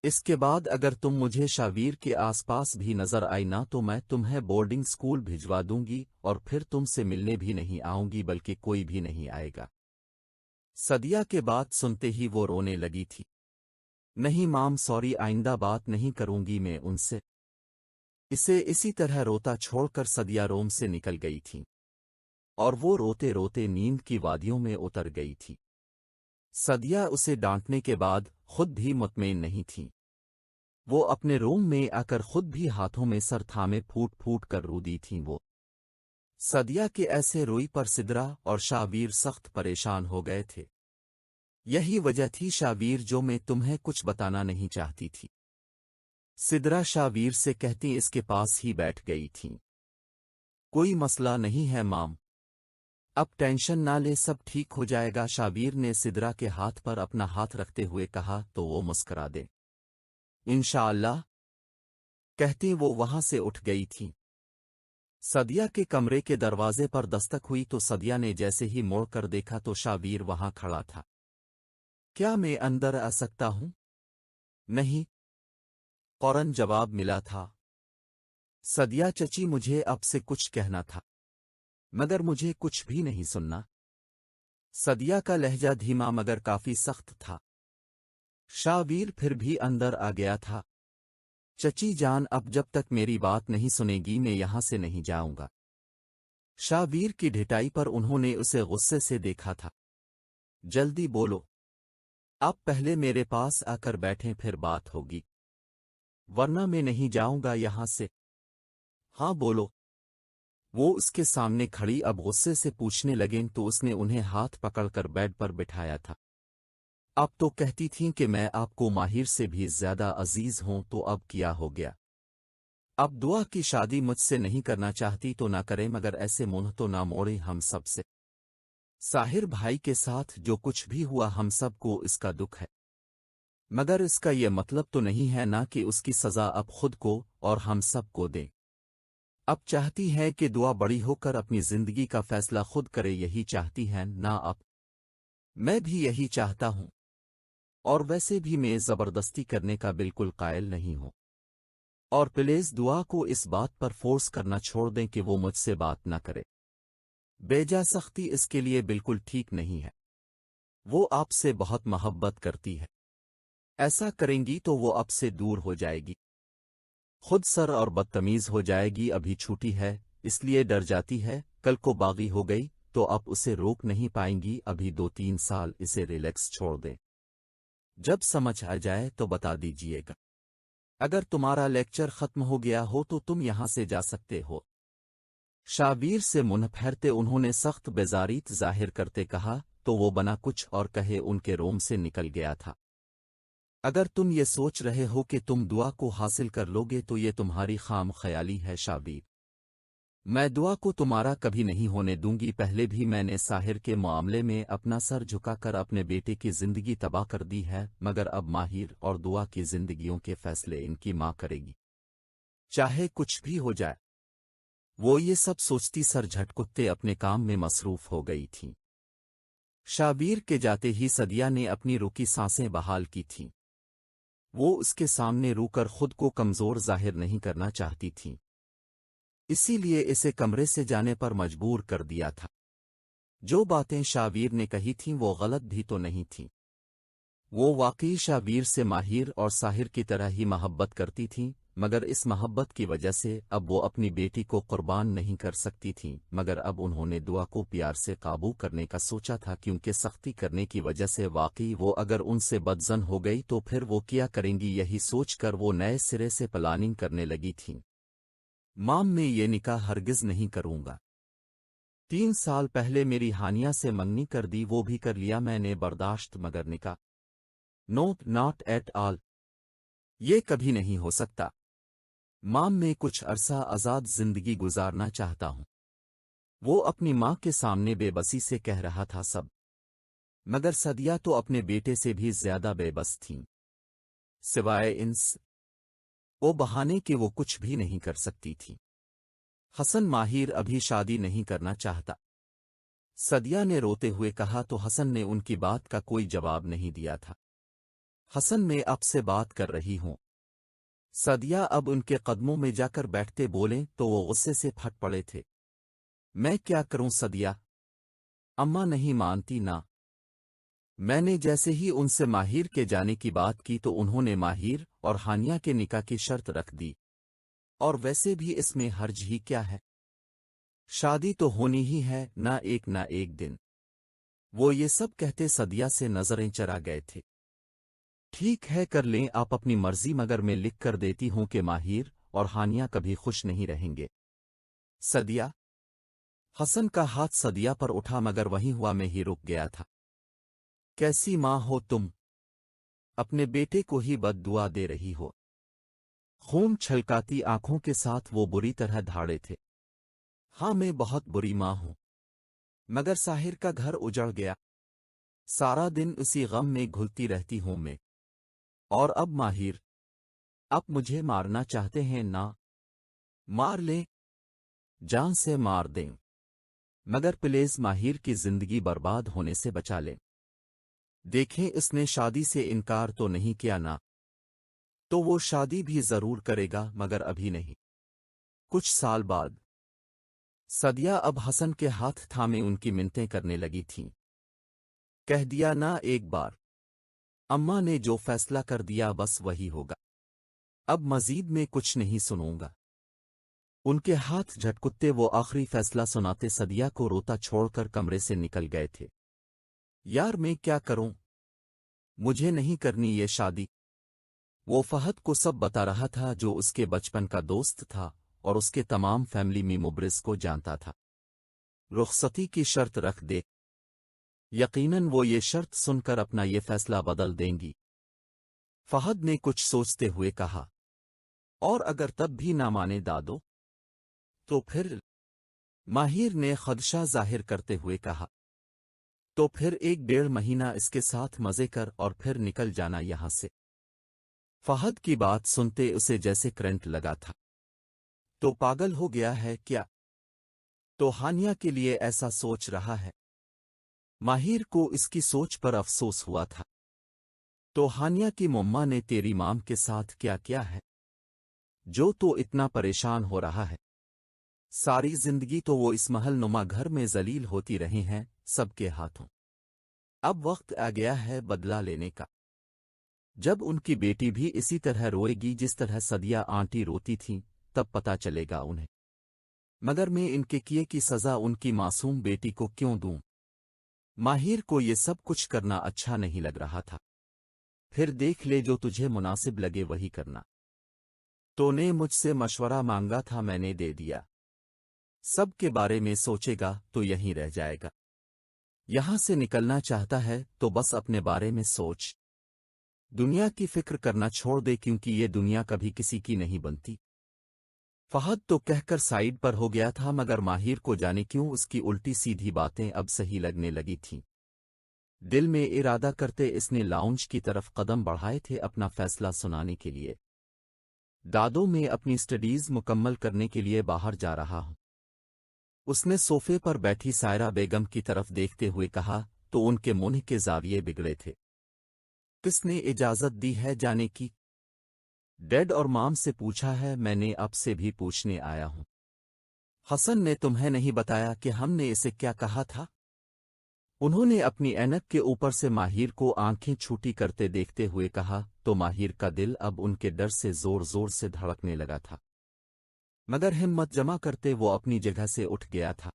इसके बाद अगर तुम मुझे शावीर के आसपास भी नजर आई ना तो मैं तुम्हें बोर्डिंग स्कूल भिजवा दूंगी और फिर तुमसे मिलने भी नहीं आऊंगी, बल्कि कोई भी नहीं आएगा। सदिया के बात सुनते ही वो रोने लगी थी। नहीं माम सॉरी, आइंदा बात नहीं करूंगी मैं उनसे। इसे इसी तरह रोता छोड़कर सदिया रूम से निकल गई थी और वो रोते रोते नींद की वादियों में उतर गई थी। सदिया उसे डांटने के बाद खुद भी मुतमईन नहीं थी। वो अपने रूम में आकर खुद भी हाथों में सर थामे फूट फूट कर रो दी थीं। वो सदिया के ऐसे रोई पर सिद्रा और शावीर सख्त परेशान हो गए थे। यही वजह थी शावीर जो मैं तुम्हें कुछ बताना नहीं चाहती थी। सिद्रा शावीर से कहती इसके पास ही बैठ गई थीं। कोई मसला नहीं है माम, अब टेंशन ना ले, सब ठीक हो जाएगा। शावीर ने सिद्रा के हाथ पर अपना हाथ रखते हुए कहा तो वो मुस्करा दे। इंशाअल्लाह, कहती वो वहां से उठ गई थी। सदिया के कमरे के दरवाजे पर दस्तक हुई तो सदिया ने जैसे ही मोड़ कर देखा तो शावीर वहां खड़ा था। क्या मैं अंदर आ सकता हूं? नहीं, फौरन जवाब मिला था। सदिया चची, मुझे आपसे कुछ कहना था मगर मुझे कुछ भी नहीं सुनना। सदिया का लहजा धीमा मगर काफी सख्त था। शावीर फिर भी अंदर आ गया था। चची जान, अब जब तक मेरी बात नहीं सुनेगी मैं यहां से नहीं जाऊंगा। शावीर की ढिठाई पर उन्होंने उसे गुस्से से देखा था। जल्दी बोलो, आप पहले मेरे पास आकर बैठें फिर बात होगी, वरना मैं नहीं जाऊंगा यहां से। हाँ बोलो। वो उसके सामने खड़ी अब गुस्से से पूछने लगें तो उसने उन्हें हाथ पकड़कर बेड पर बिठाया था। अब तो कहती थीं कि मैं आपको माहिर से भी ज्यादा अजीज हूं, तो अब क्या हो गया? अब दुआ की शादी मुझसे नहीं करना चाहती तो ना करें, मगर ऐसे मुंह तो ना मोड़े हम सब से। साहिर भाई के साथ जो कुछ भी हुआ हम सब को इसका दुख है, मगर इसका ये मतलब तो नहीं है ना कि उसकी सजा अब खुद को और हम सब को दें। अब चाहती है कि दुआ बड़ी होकर अपनी जिंदगी का फैसला खुद करे, यही चाहती है ना आप? मैं भी यही चाहता हूं, और वैसे भी मैं जबरदस्ती करने का बिल्कुल कायल नहीं हूं। और प्लीज दुआ को इस बात पर फोर्स करना छोड़ दें कि वो मुझसे बात ना करे। बेजा सख्ती इसके लिए बिल्कुल ठीक नहीं है। वो आपसे बहुत मोहब्बत करती है, ऐसा करेंगी तो वो आपसे दूर हो जाएगी, खुद सर और बदतमीज हो जाएगी। अभी छूटी है इसलिए डर जाती है, कल को बागी हो गई तो आप उसे रोक नहीं पाएंगी। अभी 2-3 साल इसे रिलैक्स छोड़ दें, जब समझ आ जाए तो बता दीजिएगा। अगर तुम्हारा लेक्चर खत्म हो गया हो तो तुम यहां से जा सकते हो। شابیر سے منہ پھیرتے انہوں نے سخت بیزاریت ظاہر کرتے کہا تو وہ بنا کچھ اور کہے ان کے روم سے نکل گیا تھا۔ اگر تم یہ سوچ رہے ہو کہ تم دعا کو حاصل کر لو گے تو یہ تمہاری خام خیالی ہے شابیر۔ میں دعا کو تمہارا کبھی نہیں ہونے دوں گی۔ پہلے بھی میں نے ساحر کے معاملے میں اپنا سر جھکا کر اپنے بیٹے کی زندگی تباہ کر دی ہے، مگر اب ماہر اور دعا کی زندگیوں کے فیصلے ان کی ماں کرے گی، چاہے کچھ بھی ہو جائے۔ وہ یہ سب سوچتی سر جھٹکتے اپنے کام میں مصروف ہو گئی تھیں۔ شابیر کے جاتے ہی سدیا نے اپنی رکی سانسیں بحال کی تھیں۔ وہ اس کے سامنے رو کر خود کو کمزور ظاہر نہیں کرنا چاہتی تھی، اسی لیے اسے کمرے سے جانے پر مجبور کر دیا تھا۔ جو باتیں شابیر نے کہی تھیں وہ غلط بھی تو نہیں تھیں۔ وہ واقعی شابیر سے ماہر اور ساحر کی طرح ہی محبت کرتی تھیں، مگر اس محبت کی وجہ سے اب وہ اپنی بیٹی کو قربان نہیں کر سکتی تھیں۔ مگر اب انہوں نے دعا کو پیار سے قابو کرنے کا سوچا تھا، کیونکہ سختی کرنے کی وجہ سے واقعی وہ اگر ان سے بدظن ہو گئی تو پھر وہ کیا کریں گی، یہی سوچ کر وہ نئے سرے سے پلاننگ کرنے لگی تھیں۔ مام میں یہ نکاح ہرگز نہیں کروں گا۔ 3 سال پہلے میری ہانیہ سے منگنی کر دی، وہ بھی کر لیا میں نے برداشت، مگر نکاح ناٹ ایٹ آل، یہ کبھی نہیں ہو سکتا۔ مام میں کچھ عرصہ آزاد زندگی گزارنا چاہتا ہوں۔ وہ اپنی ماں کے سامنے بے بسی سے کہہ رہا تھا سب، مگر سدیا تو اپنے بیٹے سے بھی زیادہ بے بس تھیں، سوائے وہ بہانے کہ وہ کچھ بھی نہیں کر سکتی تھی۔ حسن ماہر ابھی شادی نہیں کرنا چاہتا، سدیا نے روتے ہوئے کہا تو حسن نے ان کی بات کا کوئی جواب نہیں دیا تھا۔ حسن میں آپ سے بات کر رہی ہوں۔ سدیا اب ان کے قدموں میں جا کر بیٹھتے بولیں تو وہ غصے سے پھٹ پڑے تھے۔ میں کیا کروں سدیا، اماں نہیں مانتی نا۔ میں نے جیسے ہی ان سے ماہر کے جانے کی بات کی تو انہوں نے ماہر اور ہانیہ کے نکاح کی شرط رکھ دی، اور ویسے بھی اس میں حرج ہی کیا ہے، شادی تو ہونی ہی ہے نہ ایک دن۔ وہ یہ سب کہتے سدیا سے نظریں چرا گئے تھے۔ ٹھیک ہے کر لیں آپ اپنی مرضی، مگر میں لکھ کر دیتی ہوں کہ ماہر اور ہانیہ کبھی خوش نہیں رہیں گے۔ سدیا، حسن کا ہاتھ سدیا پر اٹھا مگر وہیں ہوا میں ہی رک گیا تھا۔ کیسی ماں ہو تم، اپنے بیٹے کو ہی بد دعا دے رہی ہو۔ خون چھلکاتی آنکھوں کے ساتھ وہ بری طرح دھاڑے تھے۔ ہاں میں بہت بری ماں ہوں، مگر ساحر کا گھر اجڑ گیا، سارا دن اسی غم میں گھلتی رہتی ہوں میں۔ اور اب ماہر، آپ مجھے مارنا چاہتے ہیں نا، مار لیں، جان سے مار دیں، مگر پلیز ماہر کی زندگی برباد ہونے سے بچا لیں۔ دیکھیں اس نے شادی سے انکار تو نہیں کیا نا، تو وہ شادی بھی ضرور کرے گا، مگر ابھی نہیں، کچھ سال بعد۔ سدیا اب حسن کے ہاتھ تھامے ان کی منتیں کرنے لگی تھیں۔ کہہ دیا نا ایک بار، اماں نے جو فیصلہ کر دیا بس وہی ہوگا، اب مزید میں کچھ نہیں سنوں گا۔ ان کے ہاتھ جھٹکتے وہ آخری فیصلہ سناتے سدیا کو روتا چھوڑ کر کمرے سے نکل گئے تھے۔ یار میں کیا کروں، مجھے نہیں کرنی یہ شادی۔ وہ فہد کو سب بتا رہا تھا، جو اس کے بچپن کا دوست تھا اور اس کے تمام فیملی ممبرز کو جانتا تھا۔ رخصتی کی شرط رکھ دے، یقیناً وہ یہ شرط سن کر اپنا یہ فیصلہ بدل دیں گی۔ فہد نے کچھ سوچتے ہوئے کہا، اور اگر تب بھی نہ مانے دادو تو پھر؟ ماہر نے خدشہ ظاہر کرتے ہوئے کہا، تو پھر 1 ڈیڑھ مہینہ اس کے ساتھ مزے کر اور پھر نکل جانا یہاں سے۔ فہد کی بات سنتے اسے جیسے کرنٹ لگا تھا۔ تو پاگل ہو گیا ہے کیا؟ تو ہانیہ کے لیے ایسا سوچ رہا ہے؟ ماہر کو اس کی سوچ پر افسوس ہوا تھا۔ تو ہانیہ کی مما نے تیری مام کے ساتھ کیا کیا ہے، جو تو اتنا پریشان ہو رہا ہے؟ ساری زندگی تو وہ اس محل نما گھر میں ذلیل ہوتی رہی ہیں سب کے ہاتھوں۔ اب وقت آ گیا ہے بدلہ لینے کا۔ جب ان کی بیٹی بھی اسی طرح روئے گی جس طرح سدیا آنٹی روتی تھیں، تب پتہ چلے گا انہیں۔ مگر میں ان کے کیے کی سزا ان کی معصوم بیٹی کو کیوں دوں؟ ماہر کو یہ سب کچھ کرنا اچھا نہیں لگ رہا تھا۔ پھر دیکھ لے، جو تجھے مناسب لگے وہی کرنا۔ تو نے مجھ سے مشورہ مانگا تھا، میں نے دے دیا۔ سب کے بارے میں سوچے گا تو یہیں رہ جائے گا۔ یہاں سے نکلنا چاہتا ہے تو بس اپنے بارے میں سوچ، دنیا کی فکر کرنا چھوڑ دے، کیونکہ یہ دنیا کبھی کسی کی نہیں بنتی۔ فہد تو کہہ کر سائیڈ پر ہو گیا تھا، مگر ماہر کو جانے کیوں اس کی الٹی سیدھی باتیں اب صحیح لگنے لگی تھیں۔ دل میں ارادہ کرتے اس نے لاؤنج کی طرف قدم بڑھائے تھے اپنا فیصلہ سنانے کے لیے۔ دادو میں اپنی اسٹڈیز مکمل کرنے کے لیے باہر جا رہا ہوں۔ اس نے صوفے پر بیٹھی سائرہ بیگم کی طرف دیکھتے ہوئے کہا تو ان کے منہ کے زاویے بگڑے تھے۔ کس نے اجازت دی ہے جانے کی؟ ڈیڈ اور مام سے پوچھا ہے، میں نے اب سے بھی پوچھنے آیا ہوں۔ حسن نے تمہیں نہیں بتایا کہ ہم نے اسے کیا کہا تھا؟ انہوں نے اپنی اینک کے اوپر سے ماہر کو آنکھیں چھوٹی کرتے دیکھتے ہوئے کہا تو ماہر کا دل اب ان کے ڈر سے زور زور سے دھڑکنے لگا تھا، مگر ہمت جمع کرتے وہ اپنی جگہ سے اٹھ گیا تھا۔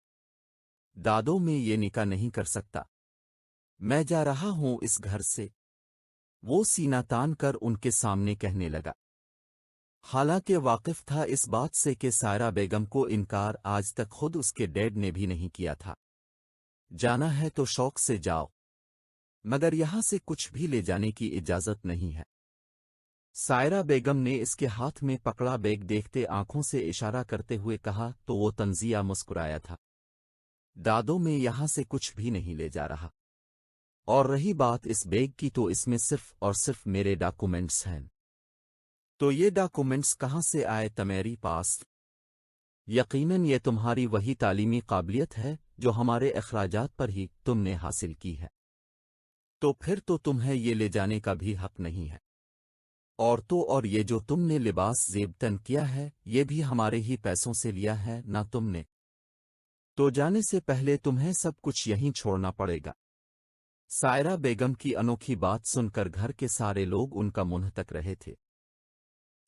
دادو میں یہ نکاح نہیں کر سکتا، میں جا رہا ہوں اس گھر سے، وہ سینہ تان کر ان کے سامنے کہنے لگا۔ حالانکہ واقف تھا اس بات سے کہ سائرہ بیگم کو انکار آج تک خود اس کے ڈیڈ نے بھی نہیں کیا تھا۔ جانا ہے تو شوق سے جاؤ، مگر یہاں سے کچھ بھی لے جانے کی اجازت نہیں ہے۔ سائرہ بیگم نے اس کے ہاتھ میں پکڑا بیگ دیکھتے آنکھوں سے اشارہ کرتے ہوئے کہا تو وہ تنزیہ مسکرایا تھا۔ دادو میں یہاں سے کچھ بھی نہیں لے جا رہا، اور رہی بات اس بیگ کی تو اس میں صرف اور صرف میرے ڈاکومنٹس ہیں۔ تو یہ ڈاکومنٹس کہاں سے آئے تمہاری پاس؟ یقیناً یہ تمہاری وہی تعلیمی قابلیت ہے جو ہمارے اخراجات پر ہی تم نے حاصل کی ہے، تو پھر تو تمہیں یہ لے جانے کا بھی حق نہیں ہے۔ اور یہ جو تم نے لباس زیب تن کیا ہے یہ بھی ہمارے ہی پیسوں سے لیا ہے نہ تم نے، تو جانے سے پہلے تمہیں سب کچھ یہیں چھوڑنا پڑے گا۔ سائرہ بیگم کی انوکھی بات سن کر گھر کے سارے لوگ ان کا منہ تک رہے تھے۔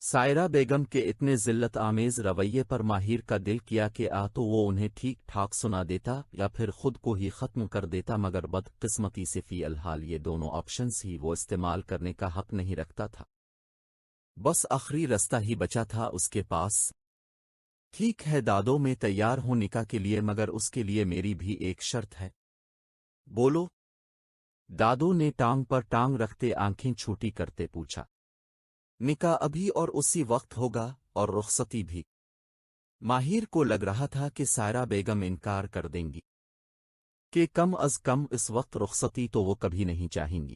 سائرہ بیگم کے اتنے ذلت آمیز رویے پر ماہر کا دل کیا کہ تو وہ انہیں ٹھیک ٹھاک سنا دیتا یا پھر خود کو ہی ختم کر دیتا، مگر بدقسمتی سے فی الحال یہ دونوں آپشنز ہی وہ استعمال کرنے کا حق نہیں رکھتا تھا۔ بس آخری رستہ ہی بچا تھا اس کے پاس۔ ٹھیک ہے دادو، میں تیار ہوں نکاح کے لیے، مگر اس کے لیے میری بھی ایک شرط ہے۔ بولو، دادو نے ٹانگ پر ٹانگ رکھتے آنکھیں چھوٹی کرتے پوچھا۔ نکاح ابھی اور اسی وقت ہوگا، اور رخصتی بھی۔ ماہر کو لگ رہا تھا کہ سائرہ بیگم انکار کر دیں گی، کہ کم از کم اس وقت رخصتی تو وہ کبھی نہیں چاہیں گی،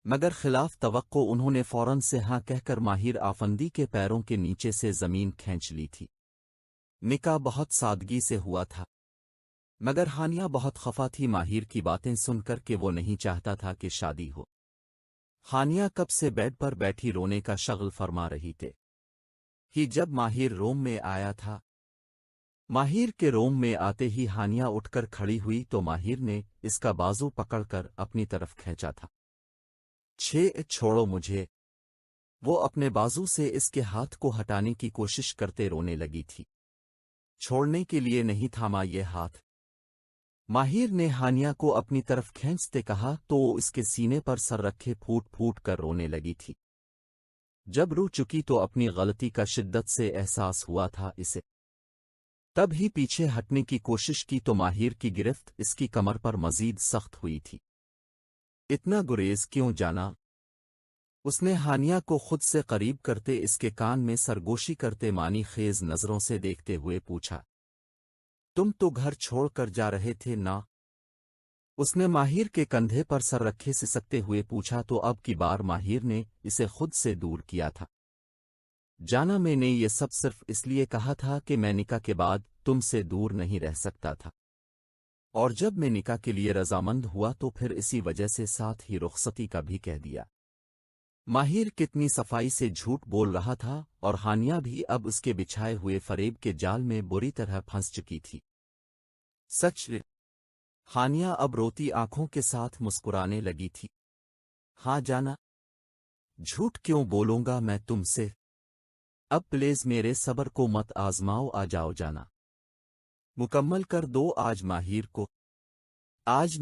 مگر خلاف توقع انہوں نے فوراً سے ہاں کہہ کر ماہر آفندی کے پیروں کے نیچے سے زمین کھینچ لی تھی۔ نکاح بہت سادگی سے ہوا تھا، مگر ہانیہ بہت خفا تھی ماہر کی باتیں سن کر کہ وہ نہیں چاہتا تھا کہ شادی ہو۔ ہانیہ کب سے بیڈ پر بیٹھی رونے کا شغل فرما رہی تھے ہی جب ماہر روم میں آیا تھا۔ ماہر کے روم میں آتے ہی ہانیہ اٹھ کر کھڑی ہوئی تو ماہر نے اس کا بازو پکڑ کر اپنی طرف کھینچا تھا۔ چھوڑو مجھے، وہ اپنے بازو سے اس کے ہاتھ کو ہٹانے کی کوشش کرتے رونے لگی تھی۔ چھوڑنے کے لیے نہیں تھاما یہ ہاتھ، ماہر نے ہانیہ کو اپنی طرف کھینچتے کہا تو وہ اس کے سینے پر سر رکھے پھوٹ پھوٹ کر رونے لگی تھی۔ جب رو چکی تو اپنی غلطی کا شدت سے احساس ہوا تھا اسے، تب ہی پیچھے ہٹنے کی کوشش کی تو ماہر کی گرفت اس کی کمر پر مزید سخت ہوئی تھی۔ اتنا گریز کیوں جانا؟ اس نے ہانیہ کو خود سے قریب کرتے اس کے کان میں سرگوشی کرتے معنی خیز نظروں سے دیکھتے ہوئے پوچھا، تم تو گھر چھوڑ کر جا رہے تھے نا؟ اس نے ماہر کے کندھے پر سر رکھے سسکتے ہوئے پوچھا تو اب کی بار ماہر نے اسے خود سے دور کیا تھا۔ جانا، میں نے یہ سب صرف اس لیے کہا تھا کہ میں نکاح کے بعد تم سے دور نہیں رہ سکتا تھا، اور جب میں نکاح کے لیے رضامند ہوا تو پھر اسی وجہ سے ساتھ ہی رخصتی کا بھی کہہ دیا۔ ماہر کتنی صفائی سے جھوٹ بول رہا تھا، اور ہانیہ بھی اب اس کے بچھائے ہوئے فریب کے جال میں بری طرح پھنس چکی تھی۔ سچ، ہانیہ اب روتی آنکھوں کے ساتھ مسکرانے لگی تھی۔ ہاں جانا، جھوٹ کیوں بولوں گا میں تم سے؟ اب پلیز میرے صبر کو مت آزماؤ، آ جاؤ جانا، مکمل کر دو آج ماہر کو۔ آج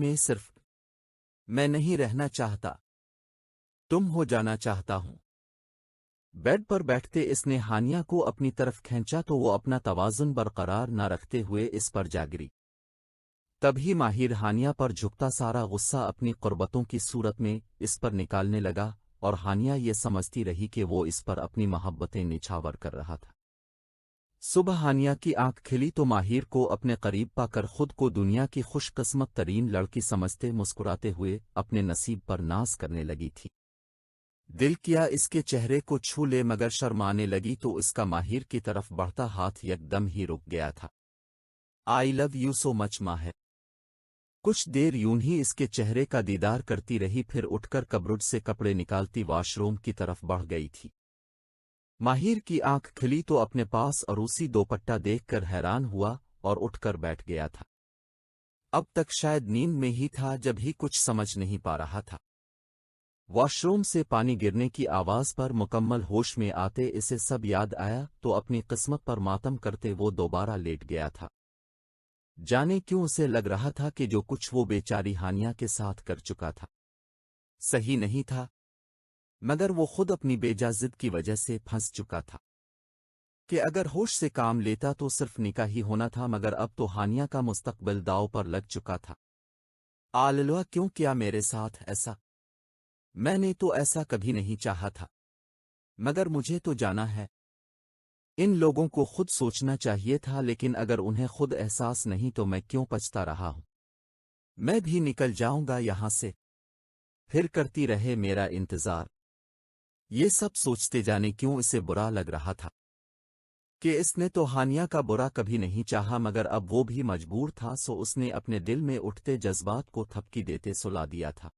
میں نہیں رہنا چاہتا، تم ہو جانا چاہتا ہوں۔ بیڈ پر بیٹھتے اس نے ہانیہ کو اپنی طرف کھینچا تو وہ اپنا توازن برقرار نہ رکھتے ہوئے اس پر جا گری۔ تبھی ماہر ہانیہ پر جھکتا سارا غصہ اپنی قربتوں کی صورت میں اس پر نکالنے لگا، اور ہانیہ یہ سمجھتی رہی کہ وہ اس پر اپنی محبتیں نچھاور کر رہا تھا۔ صبح ہانیہ کی آنکھ کھلی تو ماہر کو اپنے قریب پا کر خود کو دنیا کی خوش قسمت ترین لڑکی سمجھتے مسکراتے ہوئے اپنے نصیب پر ناز کرنے لگی تھی۔ دل کیا اس کے چہرے کو چھو لے، مگر شرمانے لگی تو اس کا ماہر کی طرف بڑھتا ہاتھ یکدم ہی رک گیا تھا۔ آئی لو یو سو مچ ماہر۔ کچھ دیر یوں ہی اس کے چہرے کا دیدار کرتی رہی، پھر اٹھ کر کبرڈ سے کپڑے نکالتی واش روم کی طرف بڑھ گئی تھی۔ ماہر کی آنکھ کھلی تو اپنے پاس عروسی دوپٹہ دیکھ کر حیران ہوا اور اٹھ کر بیٹھ گیا تھا۔ اب تک شاید نیند میں ہی تھا جب ہی کچھ سمجھ نہیں پا رہا تھا۔ واش روم سے پانی گرنے کی آواز پر مکمل ہوش میں آتے اسے سب یاد آیا تو اپنی قسمت پر ماتم کرتے وہ دوبارہ لیٹ گیا تھا۔ جانے کیوں اسے لگ رہا تھا کہ جو کچھ وہ بیچاری ہانیہ کے ساتھ کر چکا تھا صحیح نہیں تھا، مگر وہ خود اپنی بے جا ضد کی وجہ سے پھنس چکا تھا کہ اگر ہوش سے کام لیتا تو صرف نکاح ہی ہونا تھا، مگر اب تو ہانیہ کا مستقبل داؤ پر لگ چکا تھا۔ آللہ کیوں کیا میرے ساتھ ایسا؟ میں نے تو ایسا کبھی نہیں چاہا تھا، مگر مجھے تو جانا ہے۔ ان لوگوں کو خود سوچنا چاہیے تھا، لیکن اگر انہیں خود احساس نہیں تو میں کیوں پچھتا رہا ہوں؟ میں بھی نکل جاؤں گا یہاں سے، پھر کرتی رہے میرا انتظار۔ یہ سب سوچتے جانے کیوں اسے برا لگ رہا تھا کہ اس نے تو ہانیہ کا برا کبھی نہیں چاہا، مگر اب وہ بھی مجبور تھا، سو اس نے اپنے دل میں اٹھتے جذبات کو تھپکی دیتے سلا دیا تھا۔